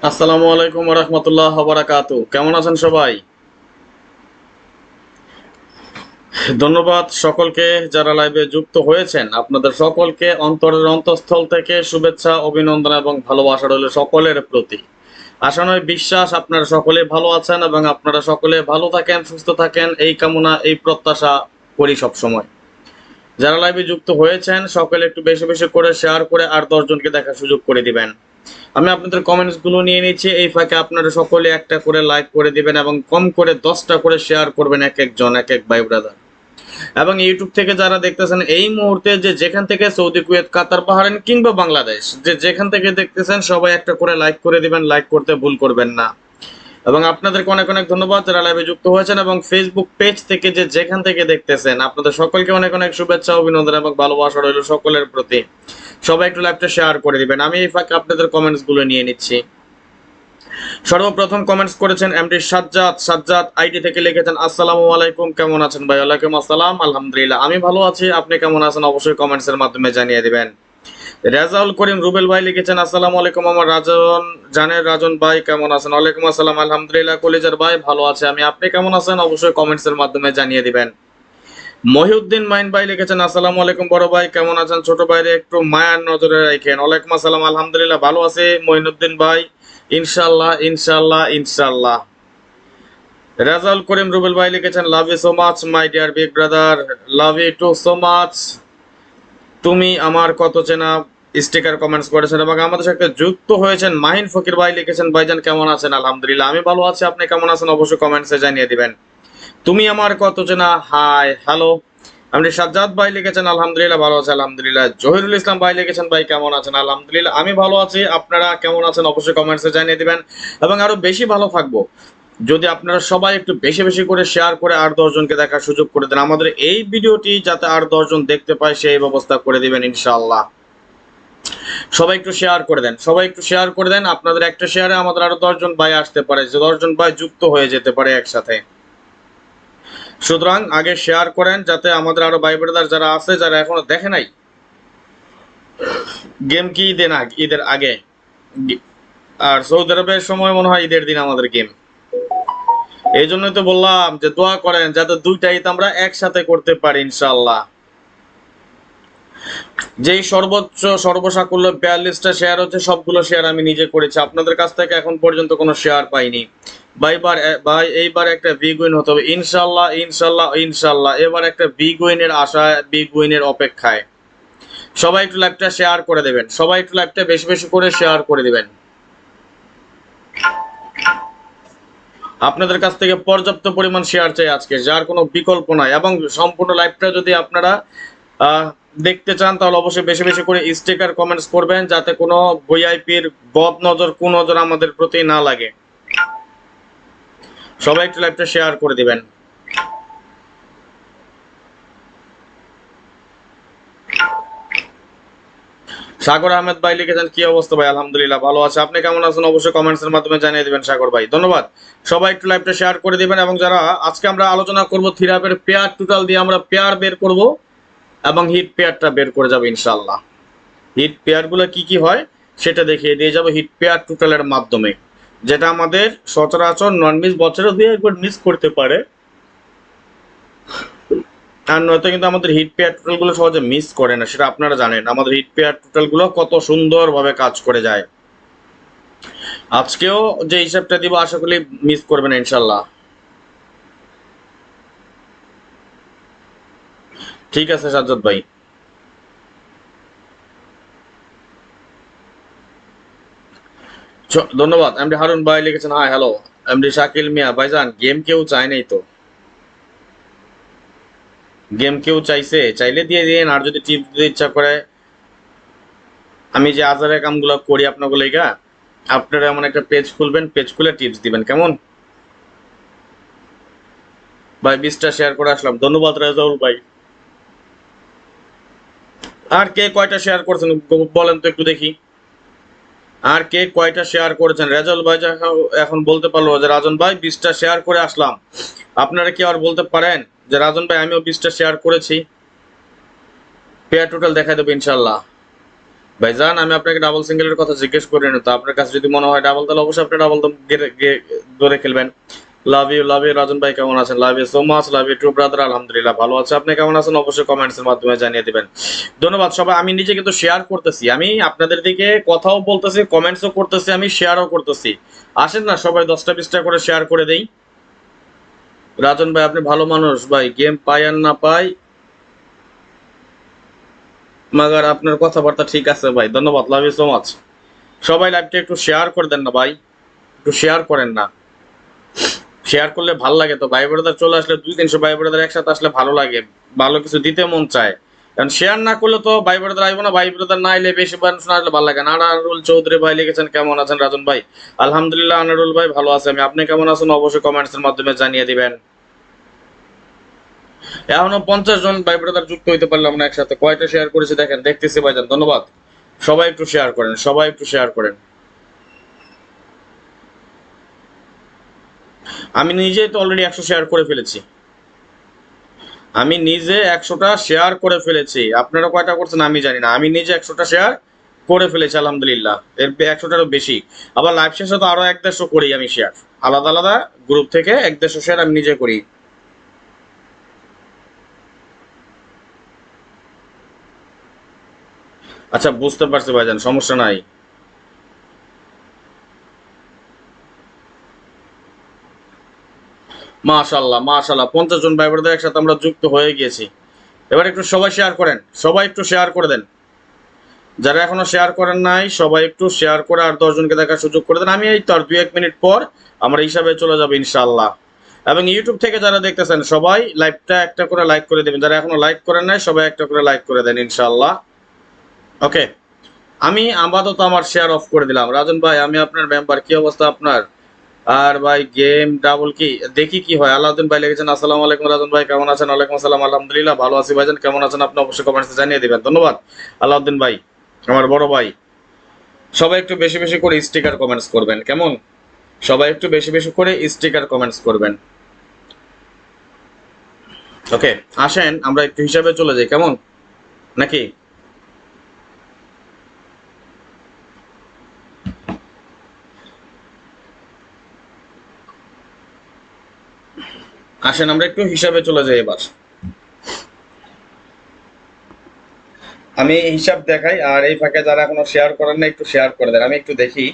আসসালামু আলাইকুম ওয়া রাহমাতুল্লাহি ওয়া বারাকাতুহু। কেমন আছেন সবাই? ধন্যবাদ সকলকে যারা লাইভে যুক্ত হয়েছেন। আপনাদের সকলকে অন্তরের অন্তঃস্থল থেকে শুভেচ্ছা, অভিনন্দন এবং ভালোবাসা রইল সকলের প্রতি। আশা নয় বিশ্বাস আপনারা সকলে ভালো আছেন এবং আপনারা সকলে ভালো থাকেন, সুস্থ থাকেন এই কামনা এই প্রত্যাশা করি সবসময়। যারা লাইভে যুক্ত হয়েছেন সকলে একটু বেশি বেশি করে শেয়ার করে আর 10 জনকে দেখার সুযোগ করে দিবেন। আমি আপনাদের কমেন্টস গুলো নিয়ে নিচ্ছি, এই ফাঁকে আপনারা সকলে একটা করে লাইক করে দিবেন এবং কম করে 10টা করে শেয়ার করবেন এক একজন এক এক ভাই ব্রাদার। এবং ইউটিউব থেকে যারা দেখতেছেন এই মুহূর্তে যে যেখান থেকে সৌদি, কুয়েত, কাতার, বাহরাইন কিংবা বাংলাদেশ যে যেখান থেকে দেখতেছেন সবাই একটা করে লাইক করে দিবেন, লাইক করতে ভুল করবেন না। এবং আপনাদেরকে অনেক অনেক ধন্যবাদ যারা লাইভে যুক্ত হয়েছেন এবং ফেসবুক পেজ থেকে যে যেখান থেকে দেখতেছেন আপনাদের সকলকে অনেক অনেক শুভেচ্ছা, অভিনন্দন এবং ভালোবাসা রইল সকলের প্রতি। সবাই একটু লাইভটা শেয়ার করে দিবেন। আমি এই ফাঁকে আপনাদের কমেন্টস গুলো নিয়ে নিচ্ছি। সর্বপ্রথম কমেন্টস করেছেন এমডি সাজ্জাদ আইডি থেকে লিখেছেন আসসালামু আলাইকুম, কেমন আছেন ভাই? ওয়ালাইকুম আসসালাম, আলহামদুলিল্লাহ আমি ভালো আছি, আপনি কেমন আছেন অবশ্যই কমেন্টস এর মাধ্যমে জানিয়ে দিবেন। রেজাউল করিম রুবেল ভাই লিখেছেন আসসালামু আলাইকুম আমার রাজন ভাই, কেমন আছেন? ওয়ালাইকুম আসসালাম, আলহামদুলিল্লাহ কলিজার ভাই ভালো আছে আমি, আপনি কেমন আছেন অবশ্যই কমেন্টস এর মাধ্যমে জানিয়ে দিবেন। মহিউদ্দিন মাইন ভাই লিখেছেন আসসালামু আলাইকুম বড় ভাই, কেমন আছেন? ছোট ভাইরে একটু মায়ার নজরে রাখেন। ওয়ালাইকুম আসসালাম, আলহামদুলিল্লাহ ভালো আছে মহিনুদ্দিন ভাই, ইনশাআল্লাহ ইনশাআল্লাহ ইনশাআল্লাহ। রেজাউল করিম রুবেল ভাই লিখেছেন love you so much my dear big brother, love you too so much. তুমি আমার কত চেনা স্টিকার কমেন্টস করেছেন এবং আমাদের সাথে যুক্ত হয়েছেন মাহিন ফকির ভাই লিখেছেন ভাইজান কেমন আছেন? আলহামদুলিল্লাহ আমি ভালো আছি, আপনি কেমন আছেন অবশ্যই কমেন্টসে জানিয়ে দিবেন। তুমি আমার কত চেনা হাই হ্যালো। আপনি সাজ্জাদ ভাই লিখেছেন আলহামদুলিল্লাহ ভালো আছে আলহামদুলিল্লাহ। জহিরুল ইসলাম ভাই লিখেছেন ভাই কেমন আছেন? আলহামদুলিল্লাহ আমি ভালো আছি, আপনারা কেমন আছেন অবশ্যই কমেন্টসে জানিয়ে দিবেন। এবং আরো বেশি ভালো থাকবো যদি আপনারা সবাই একটু বেশি বেশি করে শেয়ার করে আর 10 জনকে দেখার সুযোগ করে দেন। আমাদের এই ভিডিওটি যাতে আর 10 জন দেখতে পায় সেই ব্যবস্থা করে দিবেন ইনশাআল্লাহ। সবাই একটু শেয়ার করে দেন, সবাই একটু শেয়ার করে দেন। আপনাদের একটা শেয়ারে আমাদের আরো 10 জন ভাই আসতে পারে, যে 10 জন ভাই যুক্ত হয়ে যেতে পারে একসাথে। সুতরাং আগে শেয়ার করেন যাতে আমাদের আরো ভাই ব্রাদার যারা আছে যারা এখনো দেখে নাই। গেম কি ঈদের আগে, আর সৌদি আরবের সময় মনে হয় ঈদের দিন আমাদের গেম। এই জন্যই তো বললাম যে দোয়া করেন যাতে দুইটা ঈদ আমরা একসাথে করতে পারি ইনশাআল্লাহ। যেই সর্বোচ্চ সর্বসাকুল্য 42টা শেয়ার হচ্ছে সবগুলো শেয়ার আমি নিজে করেছি, আপনাদের কাছ থেকে এখন পর্যন্ত কোনো শেয়ার পাইনি। ভাই এইবার একটা বিগ উইন হতে হবে ইনশাআল্লাহ ইনশাআল্লাহ ইনশাআল্লাহ। এবার একটা বিগ উইনের আশায়, বিগ উইনের অপেক্ষায়। সবাই একটু লাইভটা শেয়ার করে দেবেন, সবাই একটু লাইভটা বেশি বেশি করে শেয়ার করে দিবেন। আপনাদের কাছ থেকে পর্যাপ্ত পরিমাণ শেয়ার চাই আজকে, যার কোনো বিকল্প নাই। এবং সম্পূর্ণ লাইভটা যদি আপনারা দেখতে চান তাহলে অবশ্যই বেশি বেশি করে স্টিকার কমেন্টস করবেন যাতে কোনো ভিআইপির বদ নজর কোন নজর আমাদের প্রতি না লাগে। সবাই একটু লাইভটা শেয়ার করে দিবেন। সাগর আহমেদ ভাই লিখেছেন কি অবস্থা ভাই? আলহামদুলিল্লাহ ভালো আছে, আপনি কেমন আছেন অবশ্যই কমেন্টস এর মাধ্যমে জানিয়ে দিবেন সাগর ভাই, ধন্যবাদ। সবাই একটু লাইভটা শেয়ার করে দিবেন। এবং যারা আজকে আমরা আলোচনা করব থিরাপের পেয়ার টোটাল দিয়ে আমরা পেয়ার বের করব এবং হিট পেয়ারটা বের করে যাবো ইনশাআল্লাহ। হিট পেয়ার গুলো কি কি হয় সেটা দেখিয়ে দিয়ে যাবো হিট পেয়ার টোটালের মাধ্যমে, যেটা আমাদের সচরাচর নন মিস বছরে 2-1 মিস করতে পারে, আর নয়তো কিন্তু আমাদের হিট পেয়ার টোটাল গুলো সহজে মিস করে না। সেটা আপনারা জানেন আমাদের হিট পেয়ার টোটাল গুলো কত সুন্দরভাবে কাজ করে যায়। আজকেও যে হিসাবটা দিব আশা করি মিস করবেন ইনশাল্লাহ। ঠিক আছে সাজ্জাদ ভাই, ধন্যবাদ। এমডি হারুন ভাই লিখেছেন হাই হ্যালো। এমডি শাকিল মিয়া ভাইজান গেম কেউ চায় নাই তো, গেম কেউ চাইছে চাইলে দিয়ে দিন, আর যদি টিপস দিতে ইচ্ছা করে আমি যে আজারের কামগুলো করি আপনাগুলো লেগা, আপনারা এমন একটা পেজ খুলবেন, পেজ খুলে টিপস দিবেন কেমন ভাই? 20টা শেয়ার করে আসলাম, ধন্যবাদ রাজাউল ভাই। আর কে কয়টা শেয়ার করছেন বলেন তো একটু দেখি, আর কে কয়টা শেয়ার করেছেন? রেজাউল ভাই এখন বলতে পারলো যে রাজন ভাই 20টা শেয়ার করে আসলাম, আপনারা কি আর বলতে পারেন যে রাজন ভাই আমিও 20টা শেয়ার করেছি? পেয়ার টোটাল দেখাই দেবো ইনশাল্লাহ। ভাইজান আমি আপনাকে ডাবল সিঙ্গেলের কথা জিজ্ঞেস করিনি তো, আপনার কাছে যদি মনে হয় ডাবল তাহলে অবশ্যই আপনি ডাবল ধরে খেলবেন। লাভ ইউ রাজন ভাই, কেমন আছেন? Love you so much, love you too brother. আলহামদুলিল্লাহ ভালো আছে, আপনি কেমন আছেন অবশ্যই কমেন্টস এর মাধ্যমে জানিয়ে দিবেন। ধন্যবাদ সবাই। আমি নিজে কিন্তু শেয়ার করতেছি, আমি আপনাদের দিকে কথাও বলতেছি, কমেন্টসও করতেছি, আমি শেয়ারও করতেছি। আসেন না সবাই 10টা 20টা করে শেয়ার করে দেই। রাজন ভাই আপনি ভালো মানুষ ভাই, গেম পাই আর না পাই মাগার আপনার কথাবার্তা ঠিক আছে ভাই, ধন্যবাদ, লাভ ইউ সো মাচ। সবাই লাইভটা একটু শেয়ার করে দেন না ভাই, একটু শেয়ার করেন না, শেয়ার করলে ভালো লাগে তো। ভাই ব্রাদার চলে আসলে 200-300 ভাই ব্রাদার একসাথে আসলে ভালো লাগে, ভালো কিছু দিতে মন চায়। কারণ শেয়ার না করলে তো ভাই ব্রাদার আইব না, ভাই ব্রাদার না আইলে বেশি মানুষ না আসলে ভালো লাগে না। আনারুল চৌধুরী ভাই লিখেছেন কেমন আছেন রাজন ভাই? আলহামদুলিল্লাহ আনারুল ভাই ভালো আছে আমি, আপনি কেমন আছেন অবশ্যই কমেন্টস এর মাধ্যমে জানিয়ে দিবেন। এখনো 50 জন ভাই ব্রাদার যুক্ত হইতে পারলাম না একসাথে, কয়টা শেয়ার করেছি দেখেন, দেখতেছি ভাইজান, ধন্যবাদ। সবাই একটু শেয়ার করেন, সবাই একটু শেয়ার করেন। আমি নিজেই তো অলরেডি 100 শেয়ার করে ফেলেছি, আমি নিজে 100টা শেয়ার করে ফেলেছি, আপনারা কয়টা করছেন আমি জানি না, আমি নিজে 100টা শেয়ার করে ফেলেছি আলহামদুলিল্লাহ। এর 100টারও বেশি। আবার লাইভ শেষে তো আরো 1-150 করি আমি শেয়ার, আলাদা আলাদা গ্রুপ থেকে 1-150 শেয়ার আমি নিজে করি। আচ্ছা বুঝতে পারছি ভাইজান, সমস্যা নাই। মাশাল্লাহ মাশাল্লাহ, 50 জন ভাই বোনদের একসাথে আমরা যুক্ত হয়ে গিয়েছি। এবার একটু সবাই শেয়ার করেন, সবাই একটু শেয়ার করে দেন। যারা এখনো শেয়ার করেন নাই সবাই একটু শেয়ার করে আর 10 জনকে দেখার সুযোগ করে দেন। আমি এই তো আর 2-1 মিনিট পর আমরা হিসাবে চলে যাবো ইনশাআল্লাহ। এবং ইউটিউব থেকে যারা দেখতেছেন সবাই লাইভটা একটা করে লাইক করে দেবেন, যারা এখনো লাইক করেন নাই সবাই একটা করে লাইক করে দেন ইনশাআল্লাহ। ওকে, আমি আপাতত আমার শেয়ার অফ করে দিলাম। রাজন ভাই আমি আপনার মেম্বার, কি অবস্থা আপনার? আর ভাই গেম ডাবল কি দেখি কি হয়। আলাউদ্দিন ভাই লিখেছেন আসসালামু আলাইকুম রাজন ভাই, কেমন আছেন? ওয়ালাইকুম আসসালাম, আলহামদুলিল্লাহ ভালো আছি ভাইজান, কেমন আছেন আপনি অবশ্যই কমেন্টসে জানিয়ে দিবেন। ধন্যবাদ আলাউদ্দিন ভাই, আমার বড় ভাই। সবাই একটু বেশি বেশি করে স্টিকার কমেন্টস করবেন কেমন? সবাই একটু বেশি বেশি করে স্টিকার কমেন্টস করবেন। ওকে, আসেন আমরা একটু হিসাবে চলে যাই কেমন, নাকি? আসেন আমরা একটু হিসাবে চলে যাই এবার। আমি হিসাব দেখাই আর এই ফাঁকে যারা এখনো শেয়ার করেন না একটু শেয়ার করে দেন, আমি একটু দেখি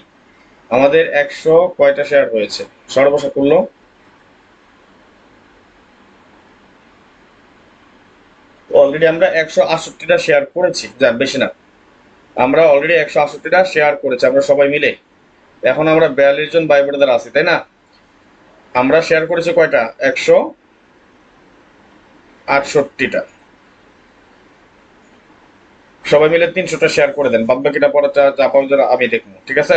আমাদের 100 কয়টা শেয়ার হয়েছে সর্বসাকুল্য। অলরেডি আমরা 168টা শেয়ার করেছি, যা বেশি না, আমরা অলরেডি 168টা শেয়ার করেছি আমরা সবাই মিলে। এখন আমরা 42 জন ভাই বোনেদের আছি তাই না? আমরা শেয়ার করেছি কয়টা? 168টা। সবাই মিলে 300টা শেয়ার করে দেন, বাদ বাকিটা পরে চাপাও যারা আমি দেখবো, ঠিক আছে?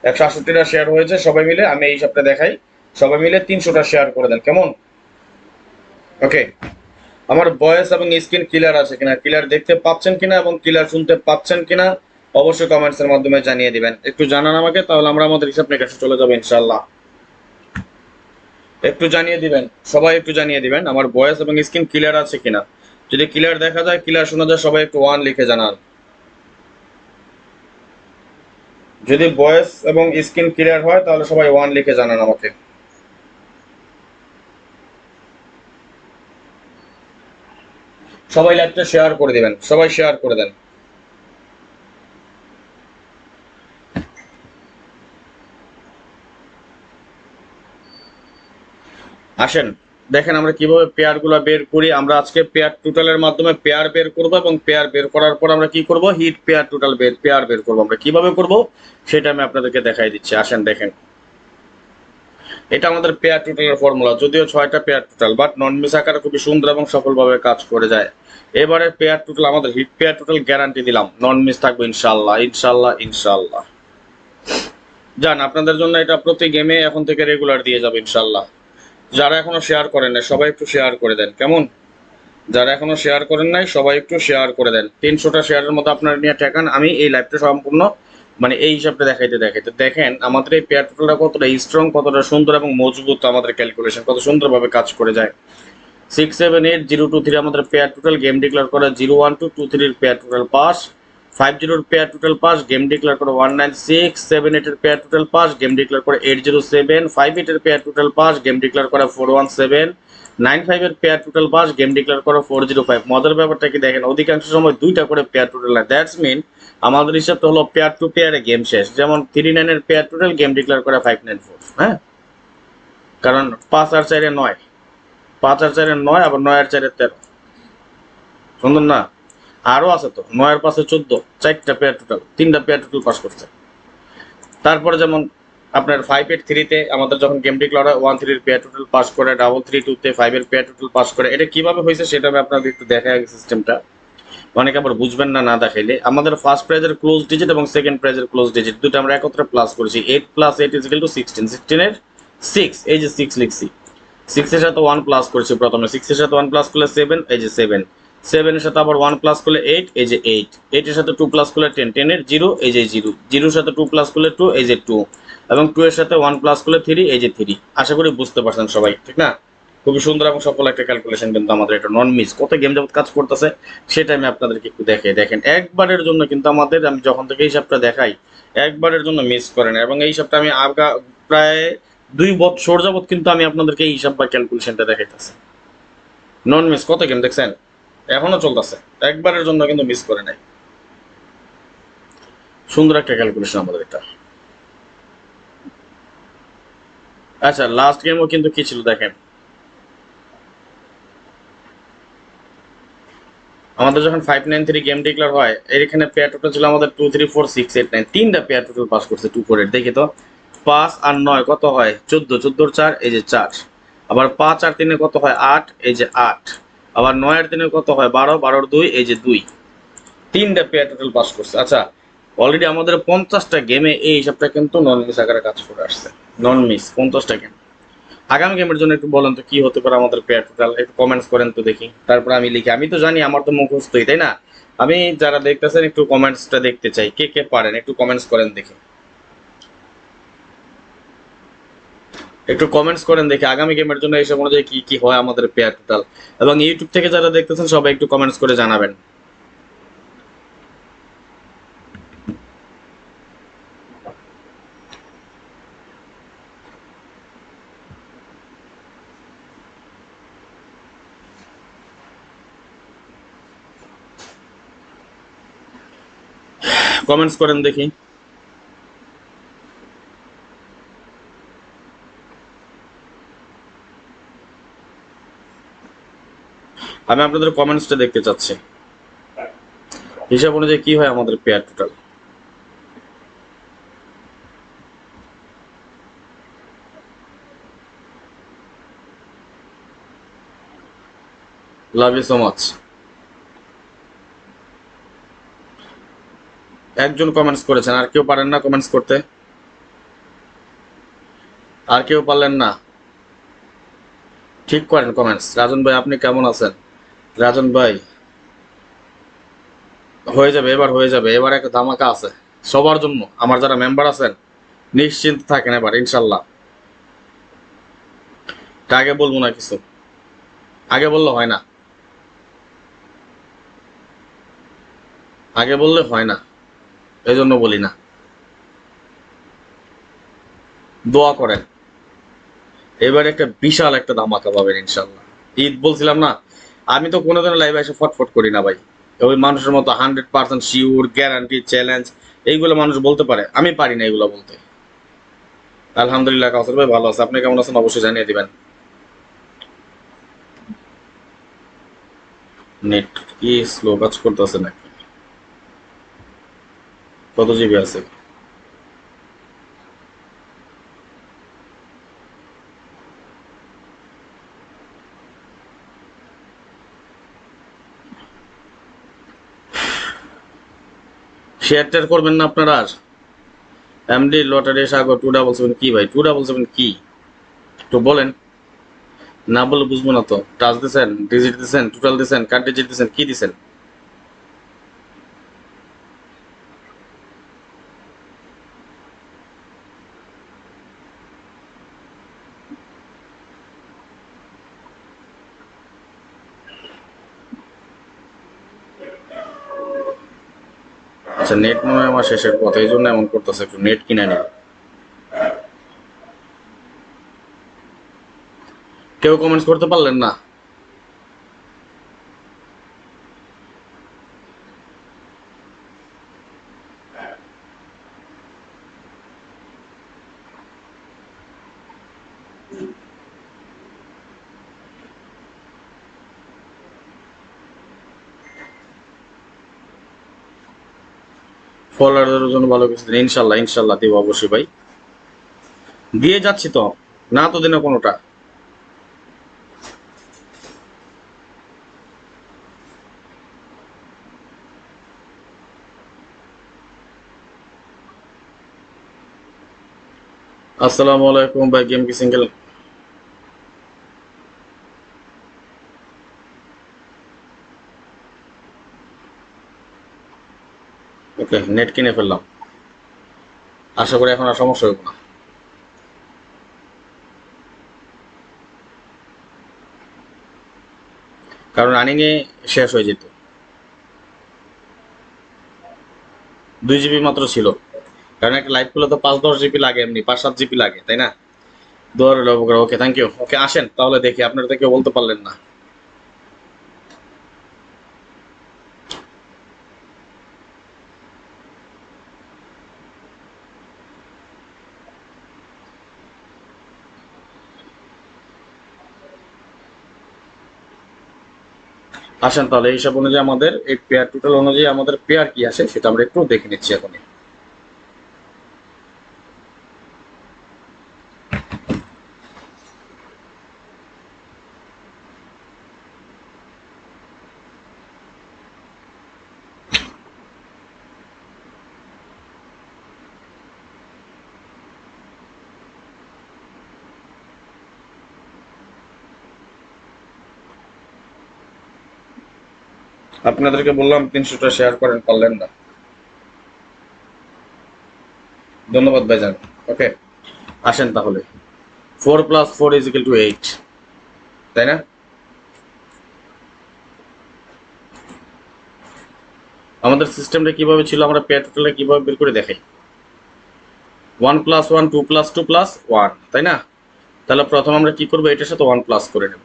168টা শেয়ার হয়েছে সবাই মিলে, আমি এই সপ্তাহে দেখাই। সবাই মিলে 300টা শেয়ার করে দেন কেমন? ওকে, আমার ভয়েস এবং স্ক্রিন ক্লিয়ার আছে কিনা, ক্লিয়ার দেখতে পাচ্ছেন কিনা এবং ক্লিয়ার শুনতে পাচ্ছেন কিনা অবশ্যই কমেন্টস এর মাধ্যমে জানিয়ে দিবেন, একটু জানান আমাকে, তাহলে আমরা আমাদের হিসাব নিকাশে চলে যাবো ইনশাআল্লাহ। একটু জানিয়ে দিবেন, সবাই একটু জানিয়ে দিবেন আমার ভয়েস এবং স্ক্রিন ক্লিয়ার আছে কিনা। যদি ক্লিয়ার দেখা যায়, ক্লিয়ার শোনা যায়, সবাই একটু 1 লিখে জানান। যদি ভয়েস এবং স্ক্রিন ক্লিয়ার হয় তাহলে সবাই 1 লিখে জানান আমাকে। সবাই লাইভটা শেয়ার করে দিবেন, সবাই শেয়ার করে দেন। আসেন দেখেন আমরা কিভাবে পেয়ার গুলা বের করি। আমরা আজকে পেয়ার টোটালের মাধ্যমে পেয়ার বের করব এবং পেয়ার বের করার পর আমরা কি করব, হিট পেয়ার টোটাল পেয়ার বের করব। আমরা কিভাবে করব সেটা আমি আপনাদেরকে দেখাই দিচ্ছি, আসেন দেখেন। এটা আমাদের পেয়ার টোটালের ফর্মুলা, যদিও 6টা pair total, but non miss আকারে খুবই সুন্দর এবং সফলভাবে কাজ করে যায়। এবারে পেয়ার টোটাল আমাদের হিট পেয়ার টোটাল গ্যারান্টি দিলাম, নন মিস থাকবে ইনশাআল্লাহ ইনশাআল্লাহ ইনশাআল্লাহ। জান আপনাদের জন্য এটা প্রতি গেমে এখন থেকে রেগুলার দিয়ে যাবে ইনশাআল্লাহ। যারা এখনো শেয়ার করেন না সবাই একটু শেয়ার করে দেন কেমন? যারা এখনো শেয়ার করেন নাই সবাই একটু শেয়ার করে দেন। 300টা শেয়ারের মধ্যে আপনারা নিয়ে ঠেকান। আমি এই লাইভটা সম্পূর্ণ মানে এই হিসাবটা দেখাইতে দেখাইতে দেখেন আমাদের এই পেয়ার টোটালটা কতটা স্ট্রং, কতটা সুন্দর এবং মজবুত, আমাদের ক্যালকুলেশন কত সুন্দরভাবে কাজ করে যায়। 6780223 আমাদের পেয়ার টোটাল, গেম ডিক্লেয়ার করা 01223 পেয়ার টোটাল পাস, 50 এর pair total pass, game declare করে 196, 78 এর pair total pass, game declare করে 807, 58 এর pair total pass, game declare করে 417, 95 এর pair total pass, game declare করে 405। মজার ব্যাপারটা কি দেখেন, অধিকাংশ সময় দুইটা করে পেয়ার টোটাল হয়। দ্যাটস মিন আমাদের হিসাবটা হলো পেয়ার টু পেয়ারে গেম শেষ। যেমন 39 এর পেয়ার টোটাল, গেম ডিক্লেয়ার করে 594। হ্যাঁ, কারণ 5 আর 4 এ 9, 5 আর 4 এ 9, আবার 9 আর 4 এ 13। সুন্দর না? আরো আছে তো, 9 আর 5 এ 14, 4টা পেয়ার টোটাল, 3টা পেয়ার টোটাল পাস করছে। তারপরে যেমন আপনার 583 তে আমাদের যখন গেম ডিক্লেয়ার হয় 13 এর পেয়ার টোটাল পাস করে, 332 তে 5 এর পেয়ার টোটাল পাস করে। এটা কিভাবে হয়েছে সেটা আমি আপনাদের একটু দেখাই সিস্টেমটা, অনেকে আবার বুঝবেন না না দেখাইলে। আমাদের ফার্স্ট প্রাইজের ক্লোজ ডিজিট এবং সেকেন্ড প্রাইজের ক্লোজ ডিজিট দুটো আমরা একত্রে প্লাস করেছি। 8 + 8 = 16, 16 এর 6, এই যে 6 লিখছি। 6 এর সাথে 1 প্লাস করেছি প্রথমে, 6 এর সাথে 1 প্লাস করলে 7, এই যে 7, 7 এর সাথে আবার 1 প্লাস করলে 8, এই যে 8, 8 এর সাথে 2 প্লাস করলে 10, 10 এর 0, এই যে 0, 0 এর সাথে 2 প্লাস করলে 2, এই যে 2, এবং 2 এর সাথে 1 প্লাস করলে 3, এই যে 3। আশা করি বুঝতে পারছেন সবাই, ঠিক না? খুবই সুন্দর এবং সফল একটা ক্যালকুলেশন কিন্তু আমাদের এটা নন মিস। কত গেম যাবত কাজ করতেছে সেটা আমি আপনাদেরকে একটু দেখাই। দেখেন একবারের জন্য কিন্তু আমাদের, আমি যখন থেকে হিসাবটা দেখাই একবারের জন্য মিস করে না, এবং এই হিসাবটা আমি প্রায় 2 বছর যাবত কিন্তু আমি আপনাদেরকে এই হিসাব বা ক্যালকুলেশনটা দেখাইতেছি। নন মিস কত গেম দেখছেন, এখনো চলতেছে, একবারের জন্য কিন্তু মিস করে নাই। সুন্দর একটা ক্যালকুলেশন আমাদের এটা। আচ্ছা, লাস্ট গেমও কিন্তু কি ছিল দেখেন, আমাদের যখন 593 গেম ডিক্লেয়ার হয়, এর এখানে পেয়ার টোটাল ছিল আমাদের 2 3 4 6 8 9, তিনটা পেয়ার টোটাল পাস করছে 2 4 8। দেখি তো, 5 আর 9 কত হয়, 14, 14 4, এই যে 4, আবার 5 আর 3 কত হয় 8, এই যে 8, আবার 9 আর 3 কত হয় 12, 12 আর 2, এই যে 2, তিনটা পেয়ার টোটাল পাস করছে। আচ্ছা, অলরেডি আমাদের 50টা গেমে এই হিসাবটা কিন্তু নন মিস আকারে কাজ করে আসছে। নন মিস 50টা গেম। আগামী গেমের জন্য একটু বলেন তো কি হতে পারে আমাদের পেয়ার টোটাল, একটু কমেন্টস করেন তো দেখি, তারপরে আমি লিখি। আমি তো জানি, আমার তো মুখস্থই, তাই না? আমি যারা দেখতেছেন একটু কমেন্টসটা দেখতে চাই, কে কে পারেন একটু কমেন্টস করেন দেখি, একটু কমেন্টস করেন দেখি আগামী গেমের জন্য এইসব অনুযায়ী কি কি হয় আমাদের পেয়ার টোটাল। এবং ইউটিউব থেকে যারা দেখতেছেন সবাই একটু কমেন্টস করে জানাবেন। কমেন্টস করেন দেখি। আমি আপনাদের কমেন্টসটা দেখতে চাচ্ছি, হিসাব অনুযায়ী কি হয় আমাদের পেয়ার total. Love you so much. একজন কমেন্টস করেছেন, আর কেউ পারেন না কমেন্টস করতে? আর কেউ পারলেন না? ঠিক করেন কমেন্টস। রাজন ভাই আপনি কেমন আছেন? রাজন ভাই, হয়ে যাবে এবার, হয়ে যাবে এবার, একটা ধামাকা আছে সবার জন্য। আমার যারা মেম্বার আছেন নিশ্চিন্ত থাকেন, এবার ইনশাল্লাহ। তা আগে বলবো না কিছু, আগে বললে হয় না, আগে বললে হয় না, এই জন্য বলি না। দোয়া করেন, এবার একটা বিশাল একটা ধামাকা পাবেন ইনশাল্লাহ। ঈদ বলছিলাম না, আমি তো কোনোদিনও লাইভে এসে ফটফট করি না ভাই। ওই মানুষের মতো 100% শিওর, গ্যারান্টি, চ্যালেঞ্জ এইগুলো মানুষ বলতে পারে, আমি পারি না এগুলো বলতে। আলহামদুলিল্লাহ, কাউসার ভাই ভালো আছে, আপনি কেমন আছেন অবশ্যই জানিয়ে দিবেন। নেট কি স্লো কাজ করতেছে নাকি? কত জিবি আছে? শেয়ার টেয়ার করবেন না আপনারা আর? এমডি লটারি সাগর 277 কি ভাই, 277 কি একটু বলেন। না বলে বুঝবো না তো। টাচ দিছেন, ডিজিট দিছেন, টোটাল দিছেন, কার ডিজিট দিছেন, কি দিছেন? আচ্ছা, নেট মনে হয় আমার শেষের পথে, এই জন্য এমন করতেছে, একটু নেট কিনে নিব। কেউ কমেন্টস করতে পারলেন না? ফলোয়ারদের জন্য ভালো কিছু দিন, ইনশাল্লাহ ইনশাল্লাহ দিব অবশ্যই ভাই, দিয়ে যাচ্ছি তো, না তো দিনে কোনোটা। আসসালামু আলাইকুম ভাই, গেম কি সিঙ্গেল? ওকে, নেট কিনে ফেললাম, আশা করি এখন আর সমস্যা হবে না। কারণ রানিং এ শেষ হয়ে যেত, 2 জিবি মাত্র ছিল। কারণ একটা লাইভ করলে তো 5-10 জিবি লাগে, এমনি 5-7 জিবি লাগে, তাই না? দোয়ার হলো উপকার। ওকে, থ্যাংক ইউ। ওকে, আসেন তাহলে দেখি, আপনারা তো কেউ বলতে পারলেন না। আসেন তাহলে এই হিসাব অনুযায়ী আমাদের এই পেয়ার টোটাল অনুযায়ী আমাদের পেয়ার কি আসে সেটা আমরা একটু দেখে নিচ্ছি এখনই। আপনাদেরকে বললাম 300টা শেয়ার করেন, পারলেন না। ধন্যবাদ ভাইজান। ওকে, আসেন তাহলে। 4+4 = 8, তাই না? আমাদের সিস্টেমটা কিভাবে ছিল, আমরা পেয়ার টোটালটা কিভাবে বের করে দেখাই? 1+1 2+2+1, তাই না? তাহলে প্রথম আমরা কি করবো, এটার সাথে 1 প্লাস করে নেব।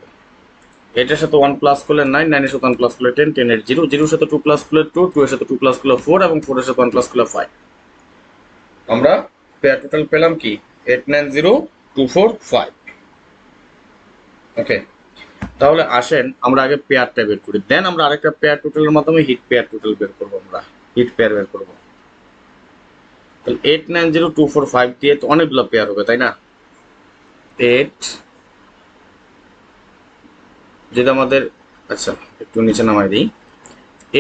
এটার সাথে 1 প্লাস করলে 9, 9 এর সাথে 1 প্লাস করলে 10, 10 এর 0, 0 এর সাথে 2 প্লাস করলে 2, 2 এর সাথে 2 প্লাস করলে 4 এবং 4 এর সাথে 1 প্লাস করলে 5। আমরা পেয়ার টোটাল পেলাম কি? 890245। ওকে, তাহলে আসেন আমরা আগে পেয়ারটা বের করি, দেন আমরা আরেকটা পেয়ার টোটালের মাধ্যমে হিট পেয়ার টোটাল বের করবো, আমরা হিট পেয়ার বের করবো। তাহলে 890245 দিয়ে তো অনেকগুলো পেয়ার হবে, তাই না? 8 যদি আমাদের, আচ্ছা একটু নিচে নামাই দিই।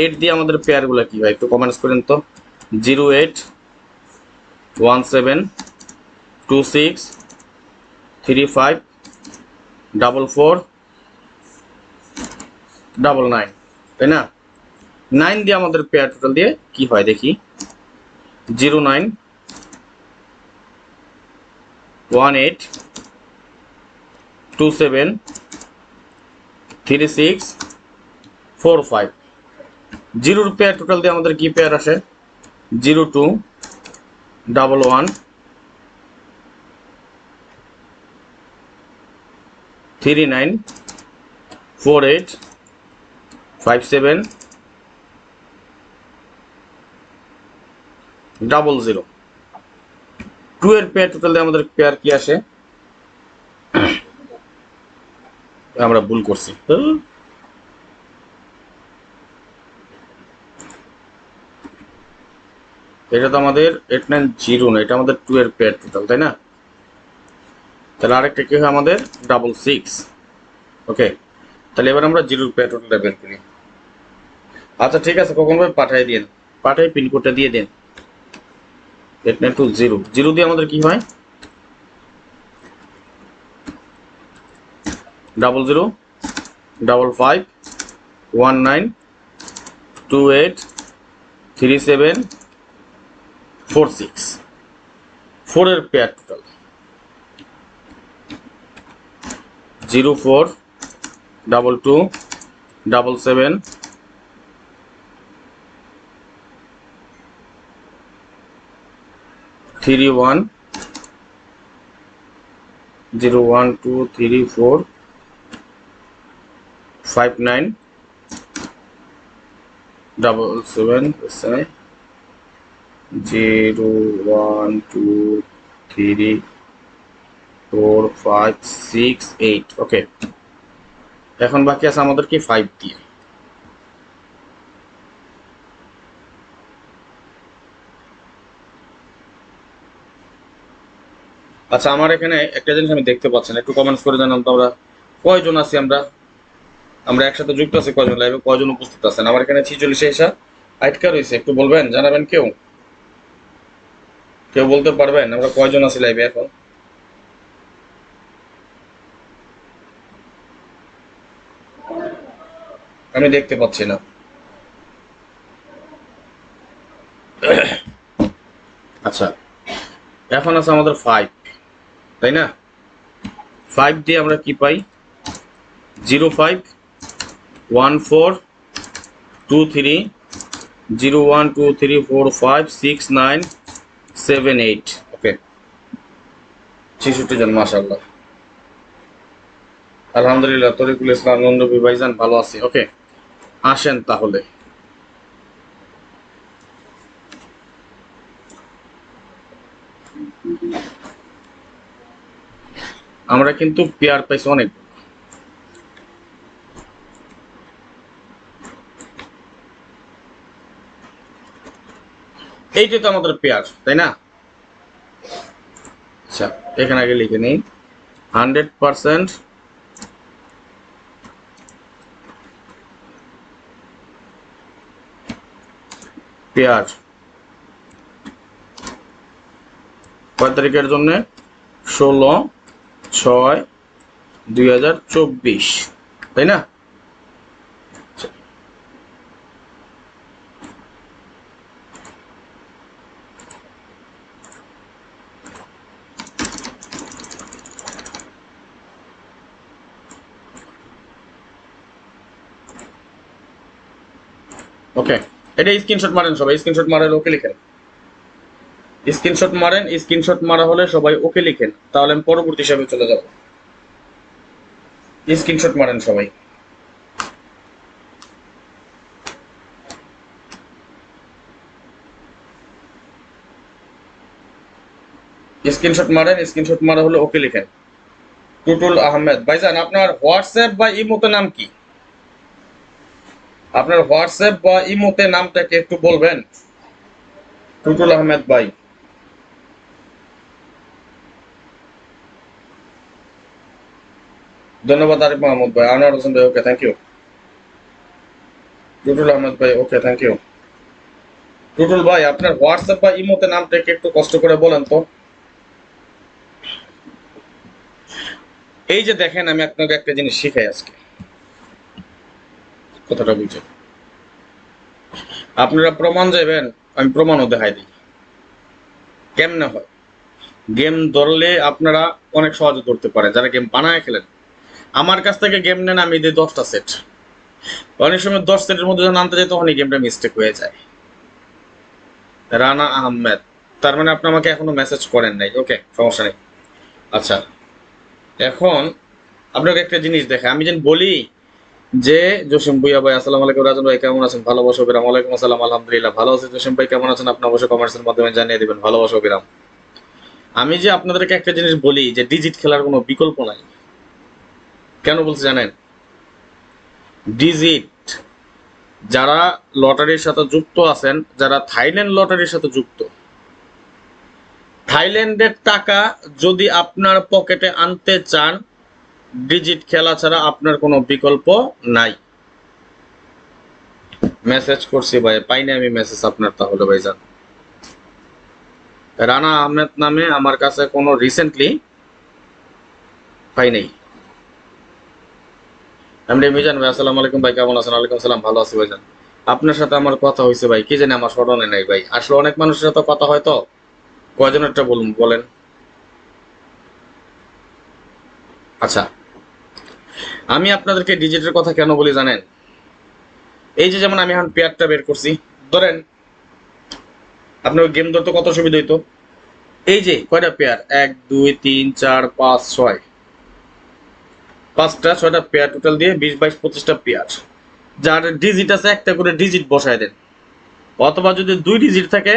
8 দিয়ে আমাদের পেয়ারগুলো কি হয় একটু কমেন্টস করেন তো। 08 17 26 35 44 99, তাই না? 9 দিয়ে আমাদের পেয়ার টোটাল দিয়ে কি হয় দেখি। 09 18 27 36 45। জিরোর পেয়ার টোটাল দিয়ে আমাদের কি পেয়ার আসে? 02 39 48 57 00। 2 এর পেয়ার টোটাল দিয়ে আমাদের পেয়ার কি আসে? আমরা ভুল করছি, এটা তো আমাদের 890 না, এটা আমাদের 2 এর পেয়ার টোটাল, তাই না? তাহলে আরেকটা কি হয় আমাদের 66। ওকে, তাহলে এবার আমরা জিরোর পেয়ার টোটালটা বের করি। আচ্ছা ঠিক আছে, কখন ভাই পাঠাই দিন, পাঠাই পিনকোডটা দিয়ে দিন। 8920, জিরো দিয়ে আমাদের কি হয়? 00 55 19 28 37 46। 4 এর পেয়ার টোটাল 04 22 77 01234598. ওকে, এখন বাকি আছে আমাদের কি 5 দিয়ে। আচ্ছা, আমার এখানে একটা জিনিস আমি দেখতে পাচ্ছি না, একটু কমেন্টস করে জানান তো আমরা কয়জন আছি, আমরা একসাথে যুক্ত আছি কয়জন, লাইভে কয়জন উপস্থিত আছেন। আমার এখানে 46 এসা আটকা রয়েছে, একটু বলবেন, জানাবেন। কেউ কেউ বলতে পারবেন আমরা কয়জন আছি লাইভে এখন? আমি দেখতে পাচ্ছি না। আচ্ছা, এখন আছে আমাদের 5, তাই না? 5 দিয়ে আমরা কি পাই? 0514230123456978। ওকে, 66 জন, মাশাআল্লাহ, আলহামদুলিল্লাহ। তরিকুল ইসলাম নন্দবী ভাইজান, ভালো আছি। ওকে, আসেন তাহলে। আমরা কিন্তু পেয়ার পাইছি অনেক। এইটা তো আমাদের পেয়ার, তাই না? আচ্ছা, এখানে আগে লিখে নিই 100% পেয়ার। কয় তারিখের জন্য? 16/6/2024, তাই না? ওকে, এটা স্ক্রিনশট মারেন সবাই, স্ক্রিনশট মারেন, ওকে লিখেন। স্ক্রিনশট মারেন, স্ক্রিনশট মারা হলে সবাই ওকে লিখেন, তাহলে আমি পরবর্তী হিসাবে চলে যাব। স্ক্রিনশট মারেন সবাই। স্ক্রিনশট মারেন, স্ক্রিনশট মারা হলে ওকে লিখেন। টুটুল আহমেদ ভাইজান, আপনার হোয়াটসঅ্যাপ বা ইমোতে নাম কি? আপনার হোয়াটসঅ্যাপ বা ইমোতে নামটাকে একটু বলবেন। টুটুল আহমেদ ভাই, ধন্যবাদ। আরিফ মাহমুদ ভাই, আনোয়ার হোসেন ভাই, ওকে, থ্যাংক ইউ। টুটুল আহমেদ ভাই, ওকে, থ্যাংক ইউ। টুটুল ভাই, আপনার হোয়াটসঅ্যাপ বা ইমোতে নামটাকে একটু কষ্ট করে বলেন তো। এই যে দেখেন, আমি আপনাকে একটা জিনিস শিখাই আজকে, কথাটা বুঝে আপনারা প্রমাণ যাবেন, আমি প্রমাণও দেখাই দিই কেমনে হয়। গেম ধরলে আপনারা অনেক সহজে ধরতে পারেন, যারা গেম বানায় খেলেন। আমার কাছ থেকে গেম নেন, আমি দিই 10টা সেট। অনেক সময় 10 সেটের মধ্যে যখন আনতে যাই তখনই গেমটা মিস্টেক হয়ে যায়। রানা আহমেদ, তার মানে আপনি আমাকে এখনো মেসেজ করেন নাই। ওকে, সমস্যা নেই। আচ্ছা, এখন আপনাকে একটা জিনিস দেখে আমি যেন বলি যে জসিম ভুইয়া ভাই, আসসালামু আলাইকুম। রাজন ভাই কেমন আছেন? ভালোবাসা বিরাম। ওয়ালাইকুম আসসালাম, আলহামদুলিল্লাহ ভালো আছি। জসিম ভাই কেমন আছেন? আপনি অবশ্যই কমেন্টসের মাধ্যমে জানিয়ে দিবেন। ভালোবাসা বিরাম। আমি যে আপনাদেরকে একটা জিনিস বলি যে ডিজিট খেলার কোনো বিকল্প নাই। কেন বলছি জানেন? ডিজিট, যারা লটারির সাথে যুক্ত আছেন, যারা থাইল্যান্ড লটারির সাথে যুক্ত, থাইল্যান্ডের টাকা যদি আপনার পকেটে আনতে চান, ডিজিট খেলা ছাড়া আপনার কোনো বিকল্প নাই। মেসেজ করছি ভাই, পাইনি আমি মেসেজ আপনার। তাহলে ভাইজান, রানা আহমেদ নামে আমার কাছে কোনো রিসেন্টলি পাই নাই। আমি মিজান ভাই, আসসালামু আলাইকুম ভাই, কেমন আছেন? ওয়ালাইকুম আসসালাম, ভালো আছি ভাইজান। আপনার সাথে আমার কথা হয়েছে ভাই, কি জানি আমার স্মরণে নাই ভাই। আসলে অনেক মানুষের সাথে কথা হয় তো, কয়জনেরটা বলুন বলেন। আচ্ছা, আমি আপনাদেরকে ডিজিটের কথা কেন বলি জানেন? এই যে যেমন আমি এখন পেয়ারটা বের করছি, ধরেন আপনার গেম ধরতে কত সুবিধা হইতো। এই যে কয়টা পেয়ার, 1 2 3 4 5 6, 5টা 6টা পেয়ার টোটাল দিয়ে 20 22 25টা পেয়ার। যার ডিজিট আছে একটা করে ডিজিট বসায় দেন, অথবা যদি 2 ডিজিট থাকে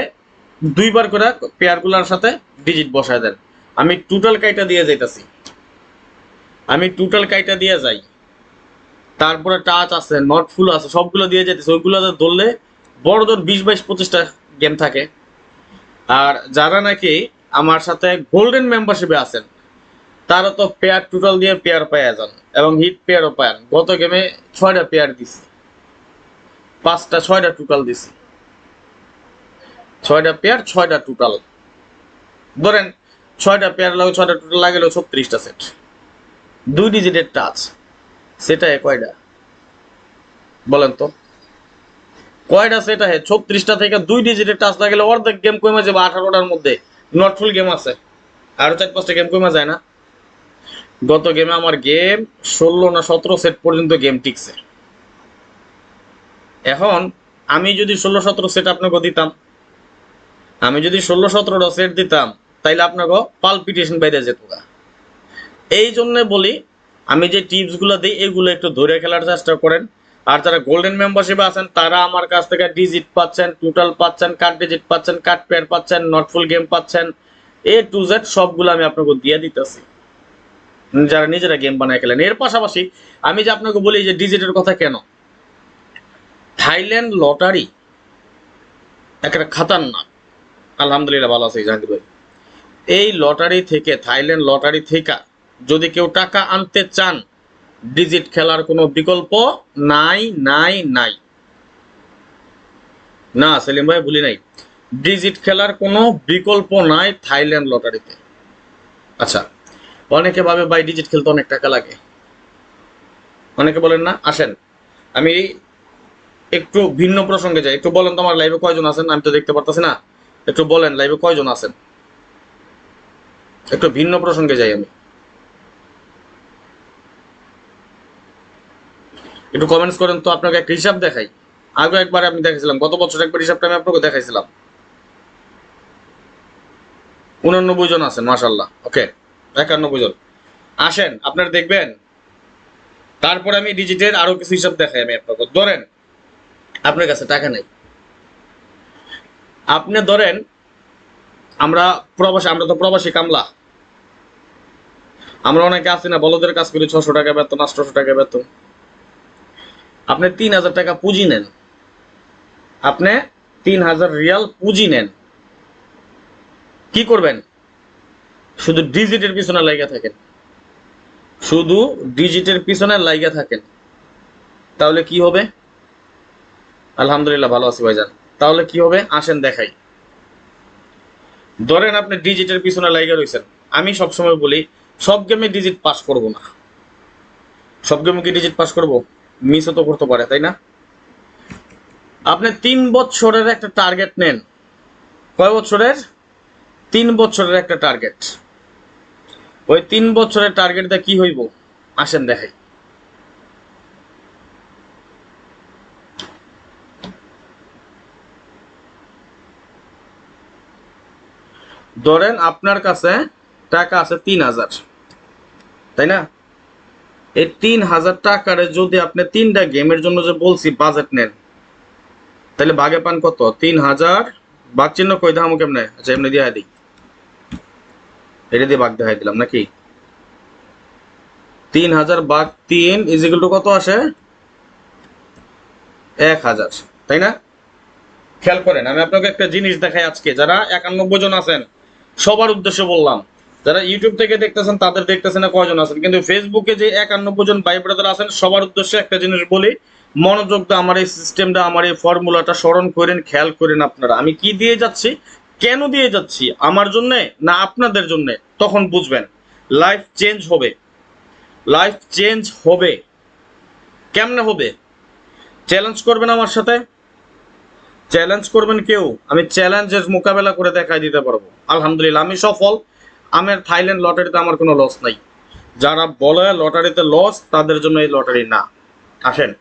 2বার করে পেয়ারগুলোর সাথে ডিজিট বসায় দেন। আমি টোটাল কাইটা দিয়ে যাইতাছি, আমি টোটাল কাইটা দিয়ে যাই, তারপরে টাচ আছে, নট ফুল আছে, সবগুলো দিয়ে যেতেছে। ওইগুলোতে ধরলে বড় ধর 20 22 25টা গেম থাকে। আর যারা নাকি আমার সাথে গোল্ডেন মেম্বারশিপে আছেন তারা তো পেয়ার টোটাল দিয়ে পেয়ার পাওয়া যান এবং হিট পেয়ারও পান। গত গেমে 6টা পেয়ার দিছি, 5টা 6টা টোটাল দিছি, 6টা পেয়ার 6টা টোটাল। ধরেন 6টা পেয়ার লাগে, 6টা টোটাল লাগলো 36টা সেট, 2 ডিজিটের টাচ, সেটা কয়টা বলেন তো? কয়টা সেট আছে? 36টা থেকে 2 ডিজিটের টাচ লাগলে অর্ধেক গেম কমে যাবে। 18টার মধ্যে নটফুল গেম আছে, আরো 4 5টা গেম কমে যায় না? গত গেমে আমার গেম 16 না 17 সেট পর্যন্ত গেম টিকছে। এখন আমি যদি 16 17 সেট আপনাকে দিতাম, আমি যদি 16 17টা সেট দিতাম, তাইলে আপনাকে পালপিটেশন বাইরে যেত। এই জন্য বলি, আমি যে টিপসগুলো দিই এগুলো একটু ধরে খেলার চেষ্টা করেন। আর যারা গোল্ডেন মেম্বারশিপে আছেন তারা আমার কাছ থেকে ডিজিট পাচ্ছেন, টোটাল পাচ্ছেন, কাট ডিজিট পাচ্ছেন, কাট পেয়ার পাচ্ছেন, নট ফুল গেম পাচ্ছেন, A to Z সবগুলো আমি আপনাকে দিয়ে দিতেছি, যারা নিজেরা গেম বানায় খেলেন। এর পাশাপাশি আমি যে আপনাকে বলি যে ডিজিটের কথা কেন, থাইল্যান্ড লটারি একটা খাতারনাক। আলহামদুলিল্লাহ ভালো আছে জাহাঙ্গীর ভাই। এই লটারি থেকে, থাইল্যান্ড লটারি থেকে যদি কেউ টাকা আনতে চান, ডিজিট খেলার কোনো বিকল্প নাই নাই নাই। না সেলিম ভাই ভুলি নাই, ডিজিট খেলার কোনো বিকল্প নাই থাইল্যান্ড লটারিতে। আচ্ছা, অনেকে ভাবে ভাই ডিজিট খেলতে অনেক টাকা লাগে, অনেকে বলেন না। আসেন আমি একটু ভিন্ন প্রসঙ্গে যাই। একটু বলেন তো আমার লাইভে কয়জন আছেন, আমি তো দেখতে পারতেছি না। একটু বলেন লাইভে কয়জন আছেন, একটু ভিন্ন প্রসঙ্গে যাই। আমি একটু কমেন্টস করেন তো। আপনাকে একটা হিসাব দেখাই, আগে একবার আমি দেখাইছিলাম, গত বছর একবার হিসাবটা আমি আপনাকে দেখাইছিলাম। 89 জন আছেন মাশাল্লাহ, ওকে 91 জন। আসেন আপনারা দেখবেন। তারপরে আমি ডিজিটের আরো কিছু হিসাব দেখাই আমি আপনাকে। ধরেন আপনার কাছে টাকা নেই, আপনি ধরেন আমরা প্রবাসী, আমরা তো প্রবাসী কামলা, আমরা অনেকে আছি না বলদের কাজ করি, 600 টাকা বেতন 800 টাকা বেতন। আপনি 3000 টাকা পুঁজি নেন, আপনি 3000 রিয়াল পুঁজি নেন, কি করবেন? শুধু ডিজিটের পিছনে লাইগা থাকেন, শুধু ডিজিটের পিছনে লাইগা থাকেন, তাহলে কি হবে? আলহামদুলিল্লাহ ভালো আছি ভাইজান। তাহলে কি হবে আসেন দেখাই। ধরেন আপনি ডিজিটের পিছনে লাইগা রয়েছেন, আমি সবসময় বলি সব গেমে ডিজিট পাস করব না। সব গেমে কি ডিজিট পাস করব? মিসও তো করতে পারে, তাই না? আপনি 3 বছরের একটা টার্গেট নেন। কয় বছরের? 3 বছরের একটা টার্গেট। ওই 3 বছরের টার্গেটটা কি হইব আসেন দেখাই। ধরেন আপনার কাছে টাকা আছে 3000, তাই না? এই 3000 টাকারে যদি আপনি 3টা গেমের জন্য যে বলছি বাজেট নেন, তাহলে ভাগে পান কত? 3000 ভাগ চিহ্ন কই দাম কেমনে? আচ্ছা এমনি দিয়ে দিই, এটা দিয়ে ভাগ দেখাই দিলাম নাকি। 3000 ভাগ 3 ইজিক্যাল টু কত আসে? 1000, তাই না? খেয়াল করেন আমি আপনাকে একটা জিনিস দেখাই আজকে। যারা 91 জন আছেন সবার উদ্দেশ্যে বললাম, যারা ইউটিউব থেকে দেখতেছেন তাদের দেখতেছেন না কয়জন আছেন, কিন্তু ফেসবুকে যে 91 জন ভাই ব্রাদার আছেন সবার উদ্দেশ্যে একটা জিনিস বলি, মনোযোগ দিয়ে আমার এই সিস্টেমটা, আমার এই ফর্মুলাটা স্মরণ করেন, খেয়াল করেন আপনারা আমি কি দিয়ে যাচ্ছি, কেন দিয়ে যাচ্ছি, আমার জন্যে না আপনাদের জন্যে, তখন বুঝবেন লাইফ চেঞ্জ হবে। লাইফ চেঞ্জ হবে কেমনে হবে? চ্যালেঞ্জ করবেন আমার সাথে, চ্যালেঞ্জ করবেন কেউ, আমি চ্যালেঞ্জের মোকাবেলা করে দেখাই দিতে পারবো। আলহামদুলিল্লাহ আমি সফল। আমার থাইল্যান্ড লটারিতে আমার কোনো লস নাই। যারা বলে লটারিতে লস তাদের জন্য এই লটারি না। আসেন